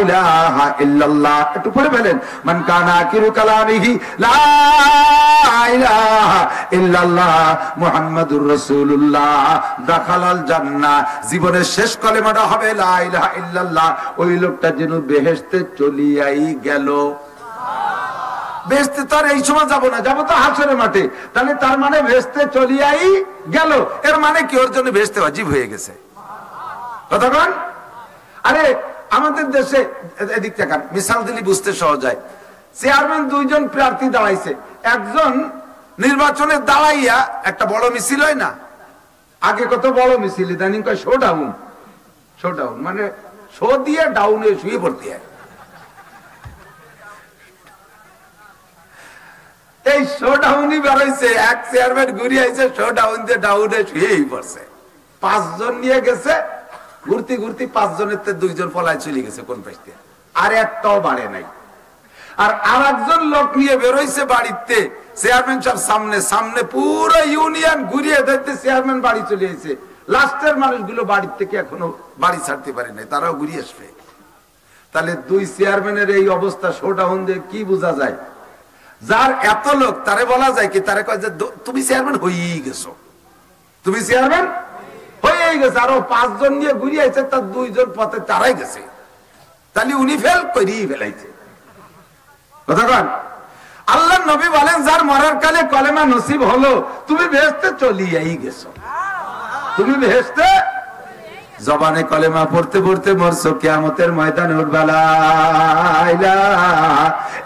S1: ইলাহা ইল্লাল্লাহ। একটু পড়ে বলেন, মান কানা আখিরু কালামিহি লা ইলাহা ইল্লাল্লাহ মুহাম্মাদুর রাসূলুল্লাহ দাখালাল জান্নাহ। জীবনের শেষ কলেমাটা হবে লা ইলাহা ইল্লাল্লাহ। ওই লোকটা যেন বেহেশতে চলিয়াই গেল। বেহেশতে তো আর এই সময় যাব না, যাব তো হাসরের মাঠে। তাহলে তার মানে বেহেশতে চলিয়াই গেল, এর মানে কি ওর জন্য বেহেশতে ওয়াজিব হয়ে গেছে। কতক্ষণ? আরে আমাদের দেশে এদিক থেকে মিসাল দিলি বুঝতে সহজ হয়। চেয়ারম্যান দুইজন প্রার্থী দাঁড়াইছে, একজন নির্বাচনে দাঁড়াইয়া একটা বড় মিছিল হয় না, আগে কত বড় মিছিল, ইদানিং কয় শো ডাউন। শো ডাউন মানে শো দিয়ে ডাউনে শুয়ে পড়তে হয়। এই শো ডাউনই বেরোইছে, এক চেয়ারম্যান ঘুরিয়ে আইছে, শো ডাউন দিয়ে ডাউনে শুয়েই পড়ছে। 5 জন নিয়ে গেছে, ঘুরতে ঘুরতে 5 জনের 2 জন পলায় চলে গেছে কোন পাশ দিয়ে, আর একটাও বাড়ে নাই। আর আরেকজন লোক নিয়ে বেরোইছে বাড়িতে, চেয়ারম্যান সাহেব সামনে সামনে পুরো ইউনিয়ন ঘুরিয়ে দেখতে চেয়ারম্যান বাড়ি চলে এসেছে। লাস্টের মানুষগুলো বাড়ির থেকে এখনো বাড়ি ছাড়তে পারে নাই, তারাও ঘুরিয়ে আসবে। তাহলে 2 চেয়ারম্যানের এই অবস্থা, শো ডাউন দিয়ে কি বোঝা যায়? যার এত লোক তারে বলা যায় কি, তারে কয় যে তুমি চেয়ারম্যান হয়েই গেছো, তুমি চেয়ারম্যান হয়েই গেছে। আরো 5 জন নিয়ে ঘুরিয়ে আইছে, তার 2 জন পথে তারাই গেছে। তাহলে উনি ফেল করিয়ে ফেলাইছে। কতক্ষণ? আল্লাহর নবী বলেন, যার মরার কালে কলেমা নসিব হলো, তুমি বেহেশতে চলিয়াই গেছো। তুমি বেহেশতে জবানে কলেমা পড়তে পড়তে মরছো, কিয়ামতের ময়দানে উঠবা লা ইলাহা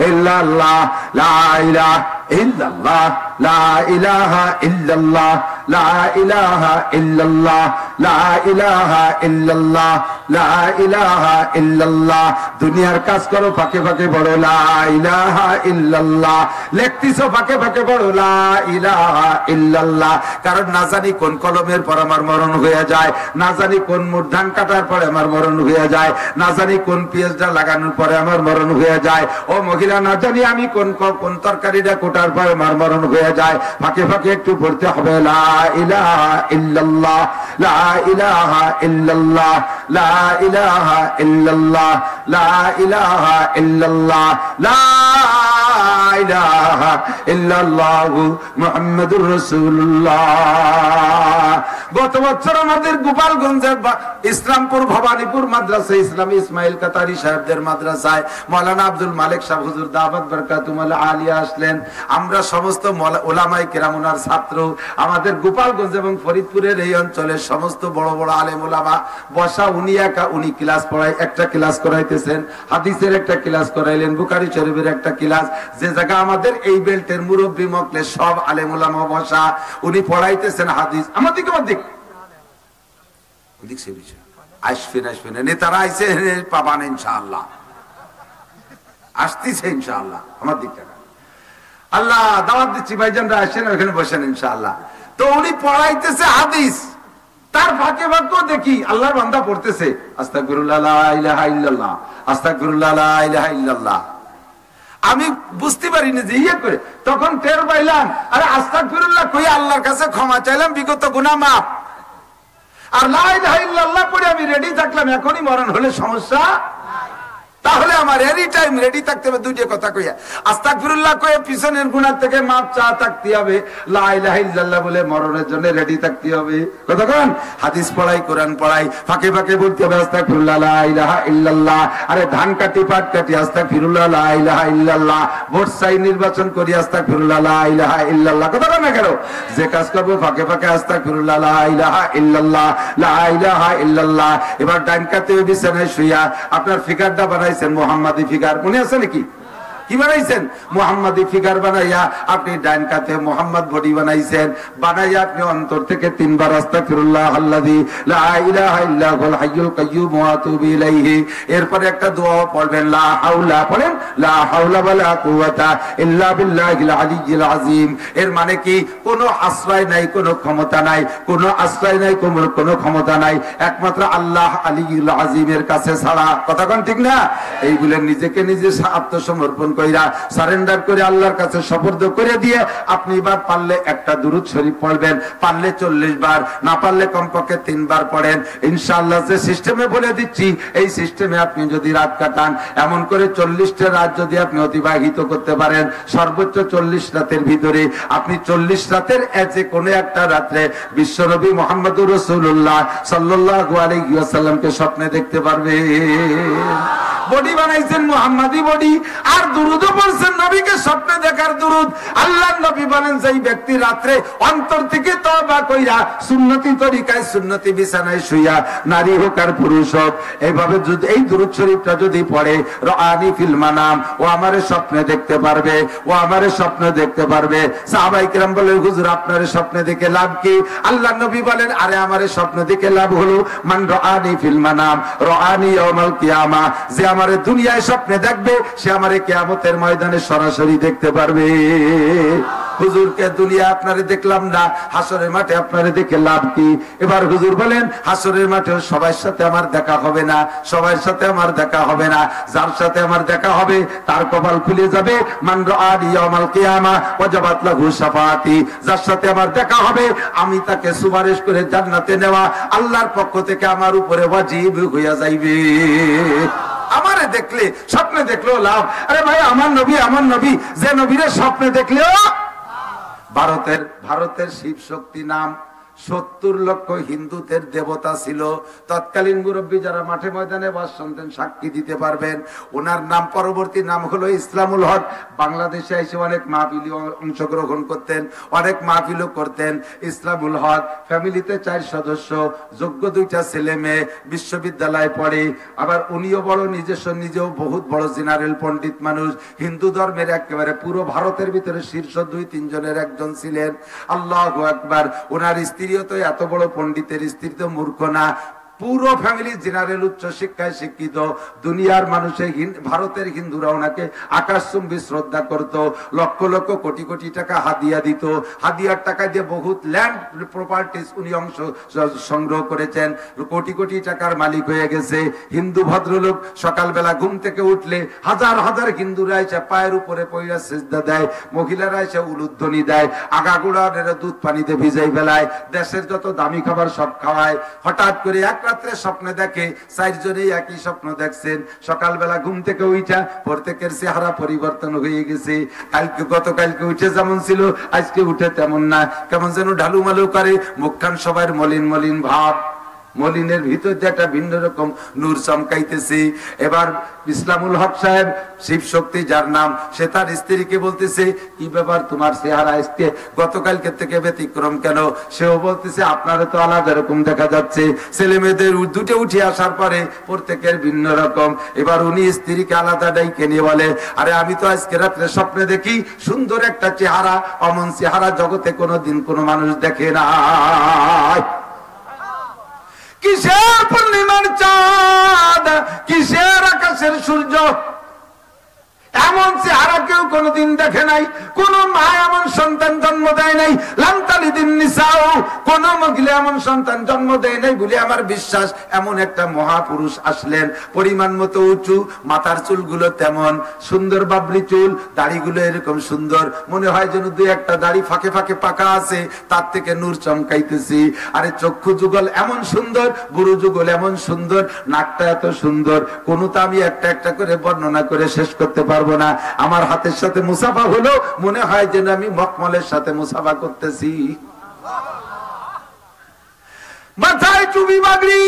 S1: ইল্লাল্লাহ লা ইলাহা ইল্লাল্লাহ লা ইলাহা ইল্লাল্লাহ লা ইলাহা ইল্লাল্লাহ লা ইলাহা ইল্লাল্লাহ লা ইলাহা ইল্লাল্লাহ। দুনিয়ার কাজ করো ফাঁকে ফাঁকে বড় লা ইলাহা ইল্লাল্লাহ, লেখতিছো ফাঁকে ফাঁকে বড় লা ইলাহা ইল্লাল্লাহ। কারণ না জানি কোন কলমের পর আমার মরণ হয়ে যায়, না জানি কোন মূর্ধান কাটার পরে আমার মরণ হয়ে যায়, না জানি কোন পেঁয়াজটা লাগানোর পরে আমার মরণ হয়ে যায়। ও মহিলা, না জানি আমি কোন কোন তরকারিটা কোটার পরে আমার মরণ হয়ে যায়। ফাঁকে ফাঁকে একটু পড়তে হবে লা ইলাহা ইল্লাল্লাহ লা ইলাহা ইল্লাল্লাহ লা ইলাহা ইল্লাল্লাহ লা ইলাহা ইল্লাল্লাহ লা ইলাহা ইল্লাল্লাহ মুহাম্মাদুর রাসূলুল্লাহ। গত বছর আমাদের গোপালগঞ্জের ইসলামপুর ভবানীপুর মাদ্রাসা ইসলামী ইসমাইল কাতারি সাহেবদের মাদ্রাসায় মাওলানা আব্দুল মালিক সাহেব হুজুর দাওয়াত বরকাতুল আলিয়া আসলেন। আমরা সমস্ত ওলামায়ে কেরাম ওনার ছাত্র, আমাদের গোপালগঞ্জ এবং ফরিদপুরের এই অঞ্চলের সমস্ত বড় বড় আলেম ওলামা বসা। উনি ক্লাস পড়াই, একটা ক্লাস করাইতেছেন, হাদিসের একটা ক্লাস করাইলেন, বুখারী শরীফের একটা ক্লাস। যে জায়গা আমাদের এই বেল্টের মুরব্বী মকলে সব আলেম ওলামা বসা, উনি পড়াইতেছেন হাদিস। আমাদের আসবেন নেতারা আইসে পাবান ইনশাআল্লাহ, আসতেছে ইনশাআল্লাহ। আমার দিক থেকে আল্লাহ দাওয়াত দিচ্ছি, ভাইজানরা আসেন ওখানে বসেন ইনশাআল্লাহ। তো উনি পড়াইতেছে হাদিস, তার ফাঁকে ফাঁকেও দেখি আল্লাহর বান্দা পড়তেছে আস্তাগফিরুল্লাহ লা ইলাহা ইল্লাল্লাহ আস্তাগফিরুল্লাহ লা ইলাহা ইল্লাল্লাহ। আমি বুঝতে পারিনি যে ইয়ে করে, তখন টের পাইলাম আরে আস্তাগফিরুল্লাহ কই আল্লাহর কাছে ক্ষমা চাইলাম বিগত গুনাহ মাফ, আর লা ইলাহা ইল্লাল্লাহ পড়ে আমি রেডি থাকলাম, এখনই মরণ হলে সমস্যা। তাহলে আমার এনি টাইম রেডি থাকতে হবে দুইটা কথা কইয়া, আস্তাগফিরুল্লাহ কয়ে পিছনের গুনাহ থেকে মাপ চা থাকতে হবে, লা ইলাহা ইল্লাল্লাহ বলে মরণের জন্য রেডি থাকতে হবে। কতক্ষণ হাদিস পড়াই, কোরআন পড়াই, ফাঁকে ফাঁকে বলতে হবে আস্তাগফিরুল্লাহ লা ইলাহা ইল্লাল্লাহ। আরে ধান কাটি পাট কাটি আস্তাগফিরুল্লাহ লা ইলাহা ইল্লাল্লাহ, ভোট চাই নির্বাচন করি আস্তাগফিরুল্লাহ লা ইলাহা ইল্লাল্লাহ। কতক্ষণ না কেন যে কাজ করবো ফাঁকে ফাঁকে আস্তাগফিরুল্লাহ লা ইলাহা ইল্লাল্লাহ লা ইলাহা ইল্লাল্লাহ। এবার ডাইন কাতে বিছানায় শুইয়া আপনার ফিগারটা বানাইছেন মুহাম্মাদি ফিগার, মনে আছে নাকি? কি বানাইছেন? মুহাম্মাদি ফিগার বানাইয়া আপনি ডাইন কাতে মুহাম্মদ বডি বানাইছেন, বানাইয়া আপনি অন্তর থেকে 3 বার আস্তাগফিরুল্লাহ আল্লাযী লা ইলাহা ইল্লা হুয়াল হাইয়ুল কাইয়্যুম ওয়া আতুবু ইলাইহি। এরপরে একটা দোয়া পড়বেন, লা হাওলা, পড়েন লা হাওলা ওয়ালা কুওয়াতা ইল্লা বিল্লাহিল আলিয়্যিল আযীম। এর মানে কি? কোনো আশ্রয় নাই, কোনো ক্ষমতা নাই, কোনো আশ্রয় নাই, কোনো ক্ষমতা নাই, একমাত্র আল্লাহ আলিয়্যুল আযীমের কাছে ছাড়া। কথা কোন ঠিক না? এই বলে নিজেকে নিজে আত্মসমর্পণ কইরা সারেন্ডার করে আল্লাহর কাছে সুপর্দ করে দিয়ে আপনি এবার পারলে একটা দুরূদ শরীফ পড়বেন, পারলে 40 বার, না পারলে কমপক্ষে 3 বার পড়েন। ইনশাআল্লাহ যে সিস্টেমে বলে দিচ্ছি এই সিস্টেমে আপনি যদি রাত কাটান, এমন করে 40টা রাত যদি আপনি অতিবাহিত করতে পারেন, সর্বোচ্চ 40 রাতের ভিতরে আপনি 40 রাতের যে কোনো একটা রাত্রে বিশ্বনবী মুহাম্মদুর রাসূলুল্লাহ সাল্লাল্লাহু আলাইহি ওয়াসাল্লামকে স্বপ্নে দেখতে পারবেন। বডি বানাইছেন মুহাম্মাদি বডি, আর দুরূদও পড়ছেন নবীকে স্বপ্নে দেখার দুরূদ। আল্লাহর নবী বলেন যেই ব্যক্তি রাতে অন্তর থেকে তওবা কইরা সুন্নতি তরিকায় সুন্নতি বিছানায় শুইয়া, নারী হোক আর পুরুষ হোক, এইভাবে যদি এই দুরূদ শরীফটা যদি পড়ে, রাআনি ফিল মানাম, ও আমারে স্বপ্নে দেখতে পারবে, ও আমারে স্বপ্নে দেখতে পারবে। সাহাবায়ে কেরাম বলেন হুজুর আপনারে স্বপ্নে দেখে লাভ কি? আল্লাহর নবী বলেন আরে আমারে স্বপ্নে দেখে লাভ হলো মান রাআনি ফিল মানাম রাআনি ইয়াউমাল কিয়ামা, যে আমারে দুনিয়ায় স্বপ্নে দেখবে সে আমারে কিয়ামতের ময়দানে সরাসরি দেখতে পারবে। হুজুরকে দুনিয়া আপনারে দেখলাম না, হাসরের মাঠে আপনারে দেখে লাভ কি? এবার হুজুর বলেন হাসরের মাঠে সবার সাথে আমার দেখা হবে না, সবার সাথে আমার দেখা হবে না, যার সাথে আমার দেখা হবে তার কপাল খুলে যাবে। মান রাআনি ইয়াউমাল কিয়ামা ওয়াজাবাত লাহু শাফাআতি, যার সাথে আমার দেখা হবে আমি তাকে সুপারিশ করে জান্নাতে নেওয়া আল্লাহর পক্ষ থেকে আমার উপরে ওয়াজিব হইয়া যাইবে। আমারে দেখলে স্বপ্নে দেখলেও লাভ। আরে ভাই আমার নবী যে নবীরে স্বপ্নে দেখলেও, ভারতের শিব শক্তি নাম 70 লক্ষ হিন্দুদের দেবতা ছিল। তৎকালীন মুরব্বী যারা মাঠে ময়দানে বাস শুনতেন সাক্ষী দিতে পারবেন। ওনার নাম পরবর্তী নাম হলো ইসলামুল হক। বাংলাদেশে এসে অনেক মাহফিলে অংশগ্রহণ করতেন, অনেক মাহফিলও করতেন। ইসলামুল হক ফ্যামিলিতে 4 সদস্য, যোগ্য 2টা ছেলে মেয়ে, বিশ্ববিদ্যালয়ে পড়ে। আবার উনিও বড় নিজেও বহুত বড় জেনারেল পণ্ডিত মানুষ, হিন্দু ধর্মের একেবারে পুরো ভারতের ভিতরে শীর্ষ 2-3 জনের একজন ছিলেন। আল্লাহু আকবার। ওনার স্ত্রী তো এত বড় পণ্ডিতের স্ত্রী তো মূর্খ না, পুরো ফ্যামিলি জেনারেল উচ্চ শিক্ষায় শিক্ষিত। দুনিয়ার মানুষে ভারতের হিন্দুরা ওনাকে আকাশচুম্বী শ্রদ্ধা করত, লক্ষ লক্ষ কোটি কোটি টাকা হাদিয়া দিত। হাদিয়ার টাকা দিয়ে বহুত ল্যান্ড প্রপার্টিজ উনি অংশ সংগ্রহ করেছেন, কোটি কোটি টাকার মালিক হয়ে গেছে। হিন্দু ভদ্রলোক সকালবেলা ঘুম থেকে উঠলে হাজার হাজার হিন্দুরা এসে পায়ের উপরে পয়রা সিজদা দেয়, মহিলারা এসে উলুধ্বনি দেয়, আগাগোড়া দুধ পানিতে ভিজাই ফেলায়, দেশের যত দামি খাবার সব খাওয়ায়। হঠাৎ করে এক রাত্রে স্বপ্নে দেখে 4 জনেই একই স্বপ্ন দেখছেন। সকালবেলা ঘুম থেকে উঠা প্রত্যেকের চেহারা পরিবর্তন হয়ে গেছে। গতকালকে উঠে যেমন ছিল আজকে উঠে তেমন না, কেমন যেন ঢালুমালু করে, মুখখান সবার মলিন মলিন ভাব, মলিনের ভিতর যে একটা ভিন্ন রকম নূর চমকাইতেছে। এবার ইসলামুল হক সাহেব শিব শক্তি যার নাম, সে তার স্ত্রীকে বলতেছে কি ব্যাপার তোমার চেহারা আজকে গতকালকে থেকে ব্যতিক্রম কেন? সেও বলতেছে আপনারা তো আলাদা রকম দেখা যাচ্ছে। ছেলে মেয়েদের দুটো উঠে আসার পরে প্রত্যেকের ভিন্ন রকম। এবার উনি স্ত্রীকে আলাদা ডাইকে নিয়ে বলে আরে আমি তো আজকে রাত্রে স্বপ্নে দেখি সুন্দর একটা চেহারা, অমন চেহারা জগতে কোনোদিন কোনো মানুষ দেখে না। কিসের পূর্ণিমার চাঁদ, কিসের আকাশের সূর্য, এমন চেহারা কেউ কোনোদিন দেখে নাই। কোন মা এমন সন্তান জন্ম দেয় নাই। লাম তালিদিন নিসাউ কোন মহিলা এমন সন্তান জন্ম দেয় নাই বলে আমার বিশ্বাস। এমন একটা মহাপুরুষ আসলেন, পরিমাণ মতো উঁচু, মাথার চুলগুলো তেমন সুন্দর, বাবরি চুল, দাড়িগুলো এরকম সুন্দর, মনে হয় যেন দুই একটা দাড়ি ফাঁকে ফাঁকে পাকা আছে, তার থেকে নূর চমকাইতেছি। আরে চক্ষু যুগল এমন সুন্দর, বুড়ো যুগল এমন সুন্দর, নাকটা এত সুন্দর, কোনটা আমি একটা একটা করে বর্ণনা করে শেষ করতে পারবো না। আমার হাতের সাথে মুসাফা হলো, মনে হয় যেন আমি মখমলের সাথে মুসাফা করতেছি। মাথায় টুপি পাগড়ি,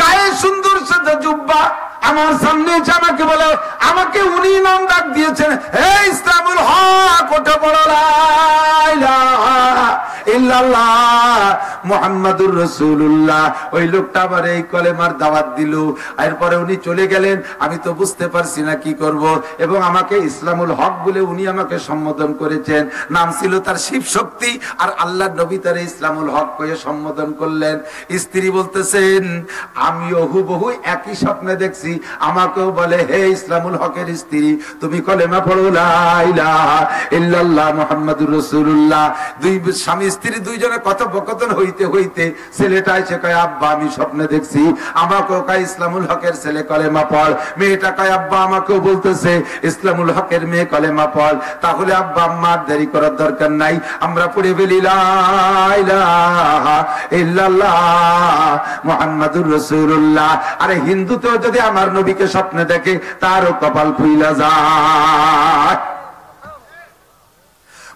S1: গায়ে সুন্দর সাদা জুব্বা, আমার সামনে এসে আমাকে বলে, আমাকে উনি নাম ডাক দিয়েছেন, হে ইসলামুল হক, ওটা বড় লা ইলাহা ইল্লাল্লাহ মুহাম্মাদুর রাসূলুল্লাহ। ওই লোকটা আবার এই কলেমার দাওয়াত দিল, এরপরে উনি চলে গেলেন। আমি তো বুঝতে পারছি না কি করব, এবং আমাকে ইসলামুল হক বলে উনি আমাকে সম্বোধন করেছেন। নাম ছিল তার শিব শক্তি, আর আল্লাহর নবী তার ইসলামুল হক কয়ে সম্বোধন করলেন। স্ত্রী বলতেছেন, আমিও হুবহু একই স্বপ্নে দেখছি, আমাকেও বলে, হে ইসলামুল হকের স্ত্রী, তুমি কলেমা পড়ো লা ইলাহা ইল্লাল্লাহ মুহাম্মাদুর রাসূলুল্লাহ। দুই স্বামী স্ত্রী দুইজনে কথোপকথন হইতে হইতে ছেলেটা এসে কয়, আব্বা আমি স্বপ্নে দেখছি, আমাকেও কয় ইসলামুল হকের ছেলে কলেমা পড়। মেয়েটা কয়, আব্বা আমাকেও বলতেছে ইসলামুল হকের মেয়ে কলেমা পড়। তাহলে আব্বা আম্মার দেরি করার দরকার নাই, আমরা পড়ে ফেলি লা ইলাহা ইল্লাল্লাহ মুহাম্মাদুর রাসূলুল্লাহ। আরে হিন্দুতেও যদি আমার নবীকে স্বপ্নে দেখে, তারও কপাল খুইলা যায়।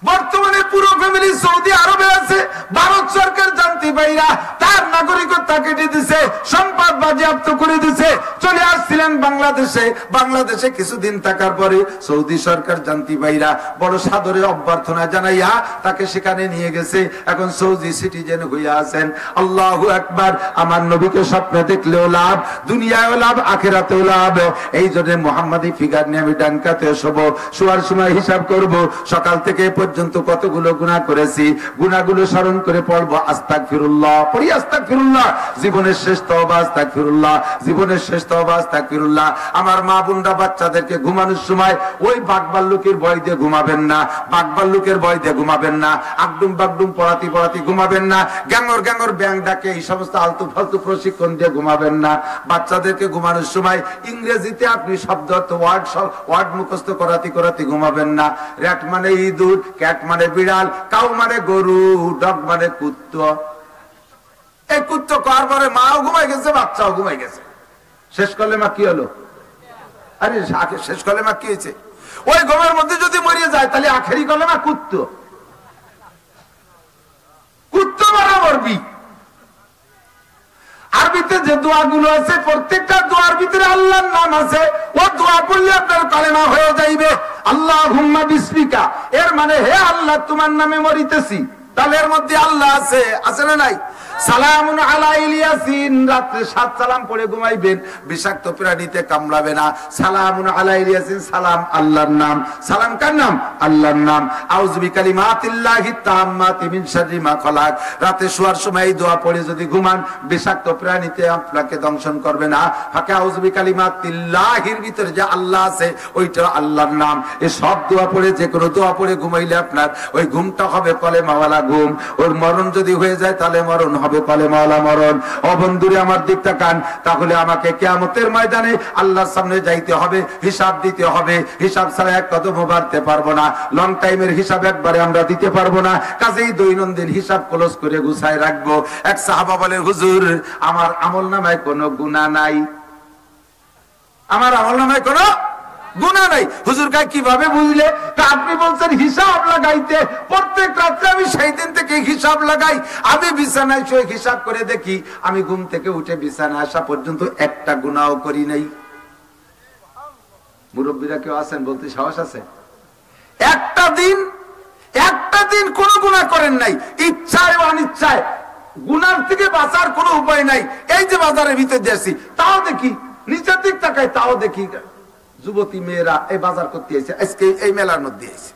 S1: বর্তমানে পুরো ফ্যামিলি সৌদি আরবে আছে, ভারত সরকার জানতে পাইরা তার নাগরিকত্ব কেটে দিছে, সম্পদ বাজেয়াপ্ত করে দিছে। চলে আসছিলেন বাংলাদেশে, বাংলাদেশে কিছুদিন থাকার পরে সৌদি সরকার জানতে পাইরা বড় সাদরে অভ্যর্থনা জানাইয়া তাকে সেখানে নিয়ে গেছে। এখন সৌদি সিটিজেন হইয়া আছেন। আল্লাহু আকবার। আমার নবীকে স্বপ্নে দেখলেও লাভ, দুনিয়ায়ও লাভ, আখিরাতেও লাভ। এই জন্য মুহাম্মাদি ফিগার নিয়ে আমি ডানকাতে শোবো, শোয়ার সময় হিসাব করব, সকাল থেকে পর্যন্ত কতগুলো গুনাহ করেছি, গুনাহগুলো স্মরণ করে পড়বো আস্তাগফিরুল্লাহ, পড়ি আস্তাগফিরুল্লাহ। জীবনের শেষ তওবা আস্তাগফিরুল্লাহ, জীবনের শেষ তওবা আস্তাগফিরুল্লাহ। আমার মা বোনরা বাচ্চাদেরকে ঘুমানোর সময় ওই বাঘবাল্লুকের ভয় দিয়ে ঘুমাবেন না, বাঘবাল্লুকের ভয় দিয়ে ঘুমাবেন না, আগডুম বাগডুম পড়াতি পড়াতি ঘুমাবেন না, গ্যাঙ্গর গ্যাঙ্গর ব্যাং ডাকে এই সমস্ত আলতু ফালতু প্রশিক্ষণ দিয়ে ঘুমাবেন না। বাচ্চাদেরকে ঘুমানোর সময় ইংরেজিতে আপনি শব্দ ওয়ার্ড মুখস্থ করাতি করাতি ঘুমাবেন না। র্যাট মানে ইঁদুর, ক্যাট মানে বিড়াল, কাউ মানে গরু, ডগ মানে কুত্তা। এই কুত্তা কার পরে মাও ঘুমাই গেছে, বাচ্চাও ঘুমাই গেছে। শেষ কলেমা কি হলো? আরে শেষ কলেমা কি হয়েছে? ওই ঘুমের মধ্যে যদি মরিয়ে যায় তাহলে আখেরি কলেমা কুত্তা, কুত্তা মারা মরবি। আরবিতে যে দোয়াগুলো আছে, প্রত্যেকটা দোয়ার ভিতরে আল্লাহর নাম আছে। ও দোয়া করলে আপনার কালেমা হয়ে যাইবে। আল্লাহুম্মা বিসমিকা, এর মানে হে আল্লাহ তোমার নামে মরিতেছি। তাহলে এর মধ্যে আল্লাহ আছে, আছে না নাই? সালামুন আলা ইলিয়াসিন, রাতে 7 সালাম পড়ে ঘুমাইবেন, বিষাক্ত প্রাণীতে কামড়াবে না। সালামুন আলা ইলিয়াসিন, সালাম আল্লাহর নাম। সালাম কার নাম? আল্লাহর নাম। আউযু বিকালিমাতিল্লাহি তাম্মাতি মিন শাররি মা খালাক। রাতে শোয়ার সময় এই দোয়া পড়ে যদি ঘুমান, বিষাক্ত প্রাণীতে আপনাকে দংশন করবে না। ফাঁকে আউযু বিকালিমাতিল্লাহির ভিতরে যে আল্লাহ আছে, ওইটা আল্লাহর নাম। এই সব দোয়া পড়ে, যে কোনো দোয়া পড়ে ঘুমাইলে আপনার ওই ঘুমটা হবে কলেমাওয়ালা ঘুম। ওর মরণ যদি হয়ে যায় তাহলে মরণ হবে কলেমাওয়ালা মরণ। ও বন্ধুরে আমার দিক তাকান, তাহলে আমাকে কিয়ামতের ময়দানে আল্লাহর সামনে যাইতে হবে, হিসাব দিতে হবে। হিসাব ছাড়া এক কদমও বাড়তে পারবো না। লং টাইমের হিসাব একবারে আমরা দিতে পারবো না। কাজেই দৈনন্দিন হিসাব ক্লোজ করে গুছায় রাখবো। এক সাহাবা বলে, হুজুর আমার আমলনামায় কোনো গুনাহ নাই, আমার আমলনামায় কোনো গুনাহ নাই। হুজুর কয় কিভাবে বুঝলে? আপনি বলছেন হিসাব লাগাইতে, প্রত্যেক রাত্রে আমি সেই দিন থেকে হিসাব লাগাই। আমি বিছানায় শুয়ে হিসাব করে দেখি, আমি ঘুম থেকে উঠে বিছানায় আসা পর্যন্ত একটা গুনাহও করি নাই। মুরব্বীরা কেউ আছেন বলতে সাহস আছে? একটা দিন কোন গুনাহ করেন নাই, ইচ্ছায় ও অনিচ্ছায়। গুনার থেকে বাঁচার কোনো উপায় নাই। এই যে বাজারের ভিতর দিয়েছি, তাও দেখি, নিচের দিক তাকাই, তাও দেখি যুবতী মেয়েরা এই বাজার করতে এসে, আজকে এই মেলার মধ্যে এসে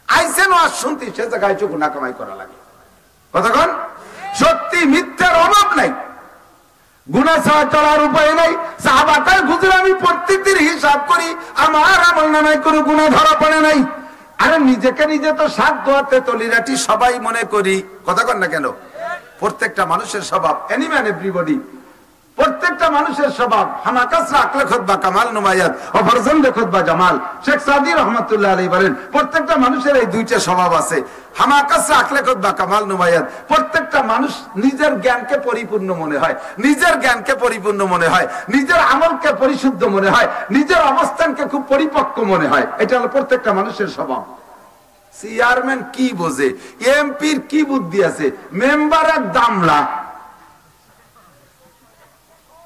S1: আইসেন আর শুনতে, সে জায়গায় গুনাহ কামাই করা লাগে। কতক্ষণ? সত্যি মিথ্যার অভাব নাই, গুনাহ ছাড়া চলার উপায় নাই। সাহাবাটাই হুজুর আমি প্রত্যেকদিন হিসাব করি, আমার আমলনামায় কোনো গুনাহ ধরা পড়ে নাই। আরে নিজেকে নিজে তো সাত দোয়াতে তলিরাটি সবাই মনে করি, কথা কন না কেন? প্রত্যেকটা মানুষের স্বভাব, এনি ম্যান এভরিবডি, প্রত্যেকটা মানুষের স্বভাব হামাকাসরা আকলে খুতবা কামাল নুমায়াত ও ফরজন্দে খুতবা জামাল। শেখ সাদি রহমাতুল্লাহ আলাইহি বলেন প্রত্যেকটা মানুষের এই দুইটা স্বভাব আছে, হামাকাসরা আকলে খুতবা কামাল নুমায়াত। প্রত্যেকটা মানুষ নিজের জ্ঞানকে পরিপূর্ণ মনে হয়, নিজের জ্ঞানকে পরিপূর্ণ মনে হয়, নিজের আমলকে পরিশুদ্ধ মনে হয়, নিজের অবস্থানকে খুব পরিপক্ক মনে হয়। এটা হলো প্রত্যেকটা মানুষের স্বভাব। চেয়ারম্যান কি বোঝে, এমপির কি বুদ্ধি আছে, মেম্বার এক দামলা,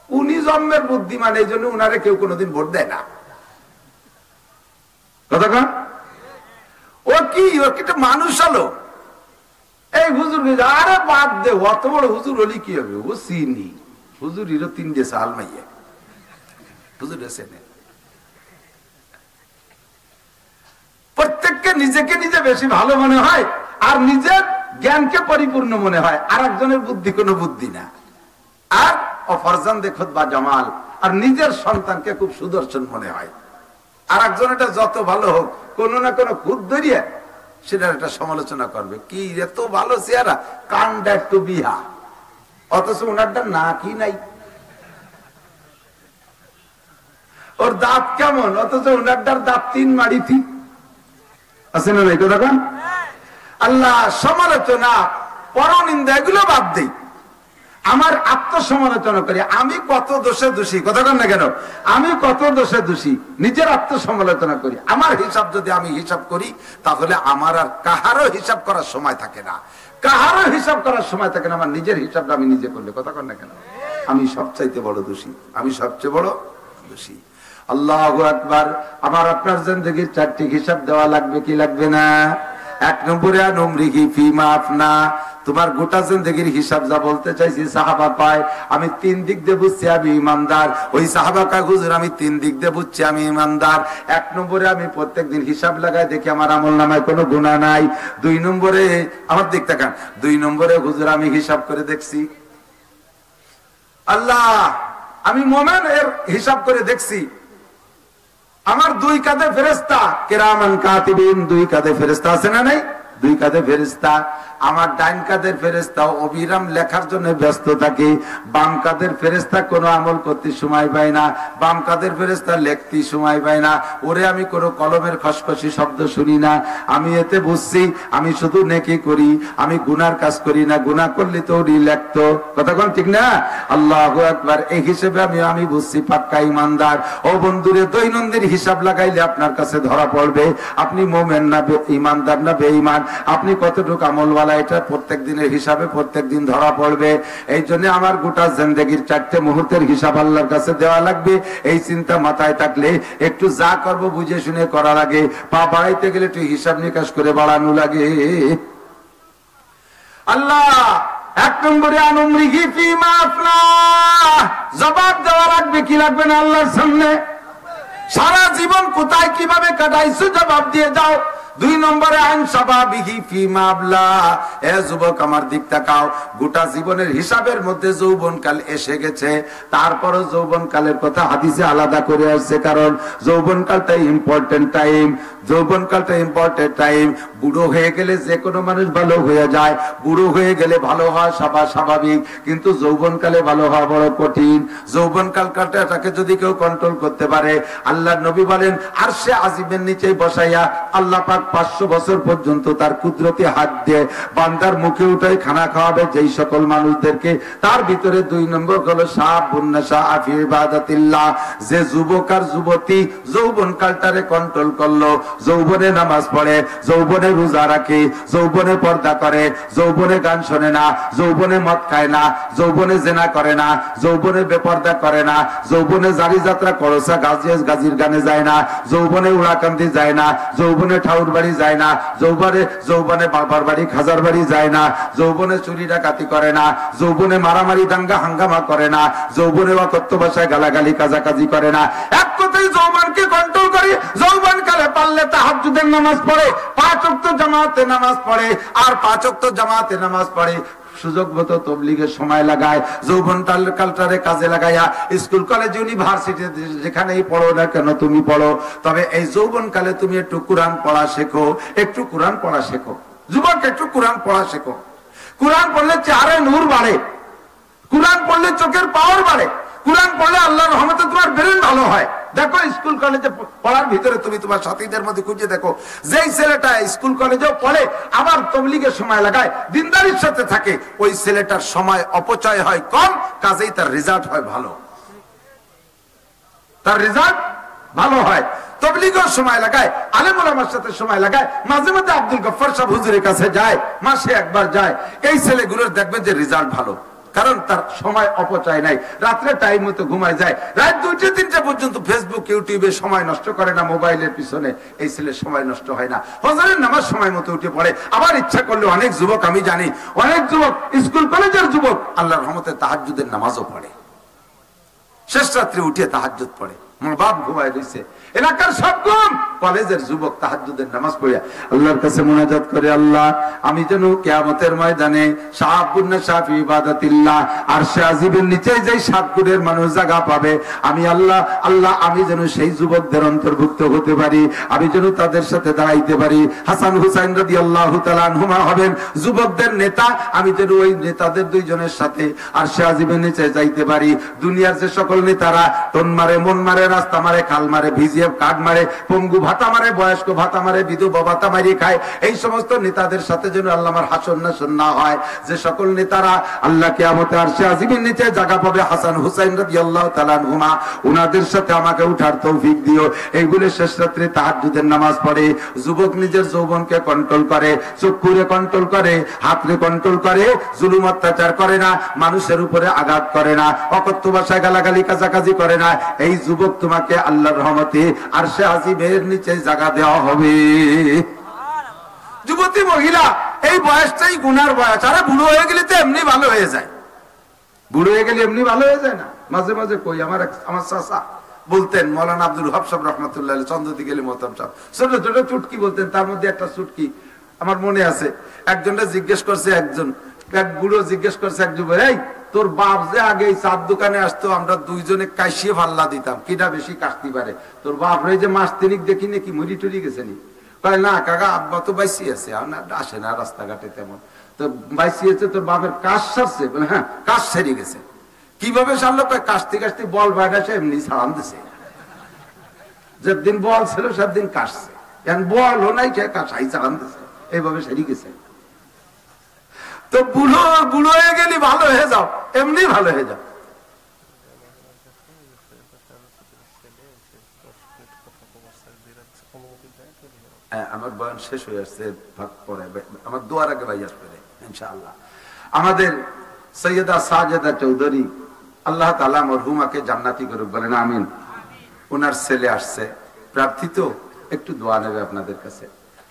S1: উনি জন্মের বুদ্ধিমান, এই জন্য উনারে কেউ কোনোদিন ভোট দেয় না। কথা কন, ও কি মানুষ হলো এই হুজুর, আরে বাদ দে, অত বড় হুজুর হলি কি হবে, ও চিনি হুজুর হিরো 3 দেশ আলমাইয়া হুজুর এসে। প্রত্যেককে নিজেকে নিজে বেশি ভালো মনে হয়, আর নিজের জ্ঞানকে পরিপূর্ণ মনে হয়, আর একজনের বুদ্ধি কোনো বুদ্ধি না। আর অফরজান্দে খুতবা জামাল, আর নিজের সন্তানকে খুব সুদর্শন মনে হয়। আর একজন এটা যত ভালো হোক, কোন না কোনো খুদ ধরিয়ে সেটার একটা সমালোচনা করবে, কি এত ভালো চেহারা, কান্ডা একটু বিহা, অথচ ওনারটা না কি নাই, ওর দাঁত কেমন, অথচ ওনারটার দাঁত 3 মাড়ি ঠিক আছে না নাই? কথা কন, আল্লাহ সমালোচনা পরনিন্দা এগুলো বাদ দেই, আমার আত্মসমালোচনা করি, আমি কত দোষে দোষী, কথা কন না কেন, আমি কত দোষে দোষী, নিজের আত্মসমালোচনা করি। আমার হিসাব যদি আমি হিসাব করি, তাহলে আমার আর কাহারও হিসাব করার সময় থাকে না, কাহারও হিসাব করার সময় থাকে না, আমার নিজের হিসাবটা আমি নিজে করলে, কথা কন না কেন, আমি সবচাইতে বড় দোষী, আমি সবচেয়ে বড় দোষী। আল্লাহু আকবার। আমার আপনার জিন্দেগির 4টি হিসাব দেওয়া লাগবে কি লাগবে না? 1 নম্বরে আনুমরিহি ফিমা আফনা, তোমার গোটা জিন্দেগির হিসাব যা বলতে চাইছি সাহাবা পায়, আমি 3 দিক দিয়ে বুঝছি আমি ইমানদার, ওই সাহাবা কয় হুজুর আমি 3 দিক দিয়ে বুঝছি আমি ইমানদার। 1 নম্বরে আমি প্রত্যেকদিন হিসাব লাগাই দেখি আমার আমলনামায় কোনো গুনাহ নাই। 2 নম্বরে আমার দিক তাকান, 2 নম্বরে হুজুর আমি হিসাব করে দেখছি, আল্লাহ আমি মুমিন এর হিসাব করে দেখছি, আমার 2 কাঁধে ফেরেশতা কিরামান কাতিবিন, 2 কাঁধে ফেরেশতা আছে না নাই? 2 কাঁধে ফেরেশতা, আমার ডাইন কাঁধের ফেরেশতা অবিরাম লেখার জন্য ব্যস্ত থাকে, বাম কাঁধের ফেরেশতা কোনো আমল করতে সময় পায় না, বাম কাঁধের ফেরেশতা লিখতে সময় পায় না, ওরে আমি কোনো কলমের খসখসি শব্দ শুনি না। আমি এতে বুঝছি আমি শুধু নেকি করি, আমি গুনার কাজ করি না, গুনাহ করলে তো ওরই লিখতো, কথা কোন ঠিক না? আল্লাহু আকবার। এই হিসেবে আমি বুঝছি পাক্কা ইমানদার। ও বন্ধুরে, দৈনন্দিন হিসাব লাগাইলে আপনার কাছে ধরা পড়বে আপনি মুমিন না ইমানদার না বেঈমান, আপনি কতটুকু আমলওয়ালা, এটা প্রত্যেক দিনের হিসাবে প্রত্যেক দিন ধরা পড়বে। এই জন্য আমার গোটা জিন্দেগির 4টে মুহূর্তের হিসাব আল্লাহর কাছে দেওয়া লাগবে। এই চিন্তা মাথায় থাকলে একটু যা করব বুঝে শুনে করা লাগে, পা বাড়াইতে গেলে একটু হিসাব নিকাশ করে বাড়ানো লাগে। আল্লাহ 1 নম্বরে আনুমরিহি ফিমা আফনা, জবাব দেওয়া লাগবে কি লাগবে না আল্লাহর সামনে? সারা জীবন কোথায় কিভাবে কাটাইছো জবাব দিয়ে যাও। 2 নম্বরে আইন সাবাবিহি ফিমা আবলা, এ যুবক আমার দিক তাকাও, গোটা জীবনের হিসাবের মধ্যে যৌবনকাল এসে গেছে, তারপরও যৌবনকালের কথা হাদিসে আলাদা করে আসছে, কারণ যৌবনকালটা ইম্পর্টেন্ট টাইম, যৌবনকালটা ইম্পর্টেন্ট টাইম। বুড়ো হয়ে গেলে যে কোনো মানুষ ভালো হয়ে যায়, বুড়ো হয়ে গেলে ভালো হওয়া স্বাভাবিক, কিন্তু যৌবনকালে ভালো হওয়া বড় কঠিন। যৌবনকালটাকে যদি কেউ কন্ট্রোল করতে পারে, আল্লাহর নবী বলেন আরশে আজিমের নিচে বসাইয়া আল্লাহ পাক 500 বছর পর্যন্ত তার কুদরতি হাত দিয়ে বান্দার মুখে উঠাই খানা খাওয়াবে যেই সকল মানুষদেরকে। তার ভিতরে 2 নম্বর হলো শাবুন নাশা ফি ইবাদাতিল্লাহ, যে যুবক আর যুবতী যৌবনকালটারে কন্ট্রোল করলো, যৌবনে নামাজ পড়ে, যৌবনে রোজা রাখে, যৌবনে পর্দা করে, যৌবনে গান শোনে না, যৌবনে মদ খায় না, যৌবনে জেনা করে না, যৌবনে বেপর্দা করে না, যৌবনে জারি যাত্রা করসা গাজির গানে যায় না, যৌবনে উড়াকান্দি যায় না, যৌবনে ঠাউর বাড়ি যায় না, যৌবনে বাবার বাড়ি খাজার বাড়ি যায় না, যৌবনে চুরি ডাকাতি করে না, যৌবনে মারামারি দাঙ্গা হাঙ্গামা করে না, যৌবনে অকথ্য ভাষায় গালাগালি কাজাকাজি করে না। এক কথায় যৌবনকে কন্ট্রোল করে, যৌবন কালে পারলে তাহাজ্জুদের নামাজ পড়ে, 5 ওয়াক্ত জামাতে নামাজ পড়ে, আর 5 ওয়াক্ত জামাতে নামাজ পড়ে সুযোগ মতো তবলিগের সময় লাগায়, যৌবন কালটারে কাজে লাগাইয়া স্কুল কলেজ ইউনিভার্সিটি যেখানেই পড়ো না কেন তুমি পড়ো, তবে এই যৌবন কালে তুমি একটু কোরআন পড়া শেখো, একটু কোরআন পড়া শেখো। যুবক একটু কোরআন পড়া শেখো। কোরআন পড়লে চেহারায় নূর বাড়ে, কোরআন পড়লে চোখের পাওয়ার বাড়ে, কোরআন পড়লে আল্লাহর রহমতে তোমার ব্রেন ভালো হয়। দেখো স্কুল কলেজে পড়ার ভিতরে তুমি তোমার সাথীদের মধ্যে খুঁজে দেখো, যেই ছেলেটা স্কুল কলেজেও পড়ে আবার তবলিগের সময় লাগায়, দিনদারির সাথে থাকে, ওই ছেলেটার সময় অপচয় হয় কম, কাজেই তার রেজাল্ট হয় ভালো, তার রেজাল্ট ভালো হয়। তবলিগের সময় লাগায়, আলেম ওলামার সাথে সময় লাগায়, মাঝে মাঝে আব্দুল গফফার সাহেব হুজুরের কাছে যায়, মাসে একবার যায়, এই ছেলেগুলোর দেখবেন যে রেজাল্ট ভালো, কারণ তার সময় অপচয় নাই, রাত্রে টাইম মতো ঘুমায় যায়, রাত 2টা 3টা পর্যন্ত ফেসবুক ইউটিউবে সময় নষ্ট করে না, মোবাইলের পিছনে, এই ছেলের সময় নষ্ট হয় না, ফজরের নামাজ সময় মতো উঠে পড়ে। আবার ইচ্ছা করলে অনেক যুবক আমি জানি, অনেক যুবক স্কুল কলেজের যুবক আল্লাহর রহমতে তাহাজ্জুদের নামাজও পড়ে, শেষ রাত্রে উঠে তাহাজ্জুদ পড়ে, মা বাপ ঘুমায় রয়েছে, এলাকার সব গুণ কলেজের যুবক তাহাজ্জুদের নামাজ পড়ে আল্লাহর কাছে মুনাজাত করে, আল্লাহ আমি যেন কিয়ামতের ময়দানে শাহাবুন নাশাফি ইবাদাতিল্লাহ আরশে আজিমের নিচে যেই 7 গুণের মানুষ জায়গা পাবে, আমি আল্লাহ আমি যেন সেই যুবকদের অন্তর্ভুক্ত হতে পারি, আমি যেন তাদের সাথে দাঁড়াইতে পারি। হাসান হুসাইন রাদিয়াল্লাহু তাআলা আনহুমা হবেন যুবকদের নেতা, আমি যেন ওই নেতাদের দুইজনের সাথে আরশে আজিমের নিচে যাইতে পারি। দুনিয়ার যে সকল নেতারা টন মারে, মন মারে, রাস্তা মারে, খাল মারে, ভিজিয়ে কাঠ মারে, পঙ্গু ভাতা মারে, বয়স্ক ভাতা মারে, বিধবা ভাতা মারিয়ে খায়, এই সমস্ত নেতাদের সাথে যেন আল্লাহ আমার হাসর নাসর না হয়। যে সকল নেতারা আল্লাহ কিয়ামতে আরশে আজিমের নিচে জায়গা পাবে, হাসান হুসাইন রাদিয়াল্লাহু তাআলা আনহুমা, উনাদের সাথে আমাকে উঠার তৌফিক দিও। এইগুলো শেষ রাত্রে তাহাজ্জুদের নামাজ পড়ে। যুবক নিজের যৌবনকে কন্ট্রোল করে, চক্ষুরে কন্ট্রোল করে, হাতরে কন্ট্রোল করে, জুলুম অত্যাচার করে না, মানুষের উপরে আঘাত করে না, অকথ্য ভাষায় গালাগালি কাজাকাজি করে না। এই যুবক তোমাকে আল্লাহর রহমতে আরশে আজিমের নিচে জায়গা দেওয়া হবে। যুবতী মহিলা, এই বয়সটাই গুনার বয়স। আরে বুড়ো হয়ে গেলে তো এমনি ভালো হয়ে যায়, বুড়ো হয়ে গেলে এমনি ভালো হয়ে যায় না? মাঝে মাঝে কই আমার চাচা বলতেন, মৌলানা আব্দুল ওয়াহাব সাহেব রাহমাতুল্লাহ চন্দ্রদি গেলে মহতাম সাহেব ছোট ছোট চুটকি বলতেন, তার মধ্যে একটা চুটকি আমার মনে আছে। একজনটা জিজ্ঞেস করছে, এক বুড়ো জিজ্ঞেস করছে এক যুবক, এই তোর বাপ যে আগে এই চার দোকানে আসতো, আমরা দুইজনে কাশিয়ে পাল্লা দিতাম, কিটা বেশি কাশতে পারে? তোর বাপ রে যে মাস তিনিক দেখি নাকি মরি টরি গেছে নি? কয় না কাকা, আব্বা তো বাইসি আছে, আসে না রাস্তাঘাটে তেমন, তো বাইসি আছে, তোর বাপের কাশ সারছে? বলে হ্যাঁ, কাশ সেরে গেছে। কিভাবে সারলো? কাশতে কাশতে বল বাইরে আসে, এমনি সারান দিছে। যেদিন বল ছিল সেদিন কাশছে, এখন বল ও নাই, কাশাই সারান দিছে, এইভাবে সেরে গেছে। তো বুড়ো হয়ে গেলি ভালো হয়ে যাও, এমনি ভালো হয়ে যাও। আমার বয়ান শেষ হয়ে আসছে, আমার দোয়ার আগে ভাই আসবে ইনশাআল্লাহ। আমাদের সৈয়দা সাজেদা চৌধুরী, আল্লাহ তাআলা মরহুমাকে জান্নাতি করুক, বলেন আমিন। ওনার ছেলে আসছে, প্রার্থী তো একটু দোয়া নেবে আপনাদের কাছে।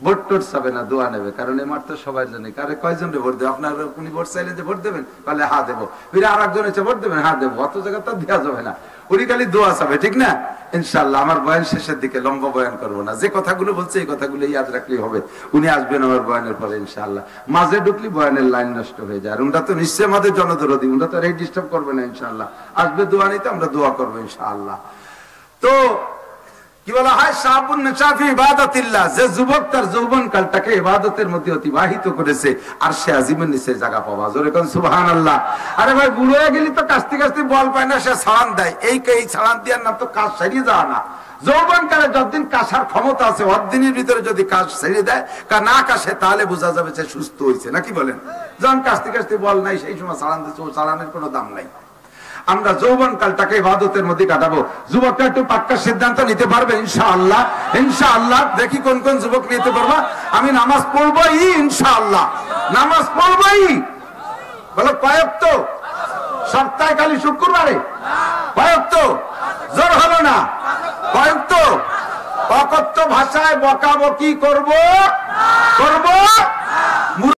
S1: ভোট টোট চাবে না, দোয়া নেবে, কারণ এ মাঠ তো সবাই জানে। কারে কয়জন ভোট দেবে? আপনার উনি ভোট চাইলে যে ভোট দেবেন, বলে হ্যাঁ দেবো। ফিরে আর একজন এসে ভোট দেবেন, হ্যাঁ দেবো। অত জায়গা তো দেওয়া যাবে না, উনি খালি দোয়া চাবে, ঠিক না? ইনশাআল্লাহ আমার বয়ান শেষের দিকে, লম্বা বয়ান করবো না, যে কথাগুলো বলছে এই কথাগুলো ইয়াদ রাখলেই হবে। উনি আসবেন আমার বয়ানের পরে ইনশাআল্লাহ। মাঝে ঢুকলি বয়ানের লাইন নষ্ট হয়ে যায়, আর উনটা তো নিশ্চয় আমাদের জনদরদি, উনটা তো এই ডিস্টার্ব করবে না ইনশাআল্লাহ। আসবে দোয়া নিতে, আমরা দোয়া করবো ইনশাআল্লাহ। তো কি বলা হয়, শাহাবুন নাশাফি ইবাদাতিল্লাহ, যে যুবক তার যৌবনকালটাকে ইবাদতের মধ্যে অতিবাহিত করেছে, আরশে আজিমের নিচে জায়গা পাওয়া। জোরে কোন সুবহানাল্লাহ। আরে ভাই, বুড়ো হয়ে গেলি তো কাস্তে কাস্তে বল পায় না, সে ছাড়ান দেয়। এই ছাড়ান দেওয়ার নাম তো কাজ সারিয়ে যাওয়া না। যৌবনকালে যতদিন কাশার ক্ষমতা আছে, অদিনের ভিতরে যদি কাজ ছেড়ে দেয়, না কাশে, তাহলে বোঝা যাবে সে সুস্থ হয়েছে, নাকি বলেন? যখন কাস্তে কাস্তে বল নাই, সেই সময় ছাড়ান দিচ্ছে, ও ছাড়ানোর কোনো দাম নাই। আমরা যৌবনকালটাকে ইবাদতের মধ্যে কাটাবো। যুবকরা একটু পাক্কা সিদ্ধান্ত নিতে পারবে ইনশাআল্লাহ? ইনশাআল্লাহ। দেখি কোন কোন যুবক নিতে পারবা। আমি নামাজ পড়বই ইনশাআল্লাহ, নামাজ পড়বই। বলো কয়েক তো সপ্তাহে খালি শুক্রবারে? কয়েক তো জোর হলো না? কয়েক তো অকথ্য ভাষায় বকাবকি করব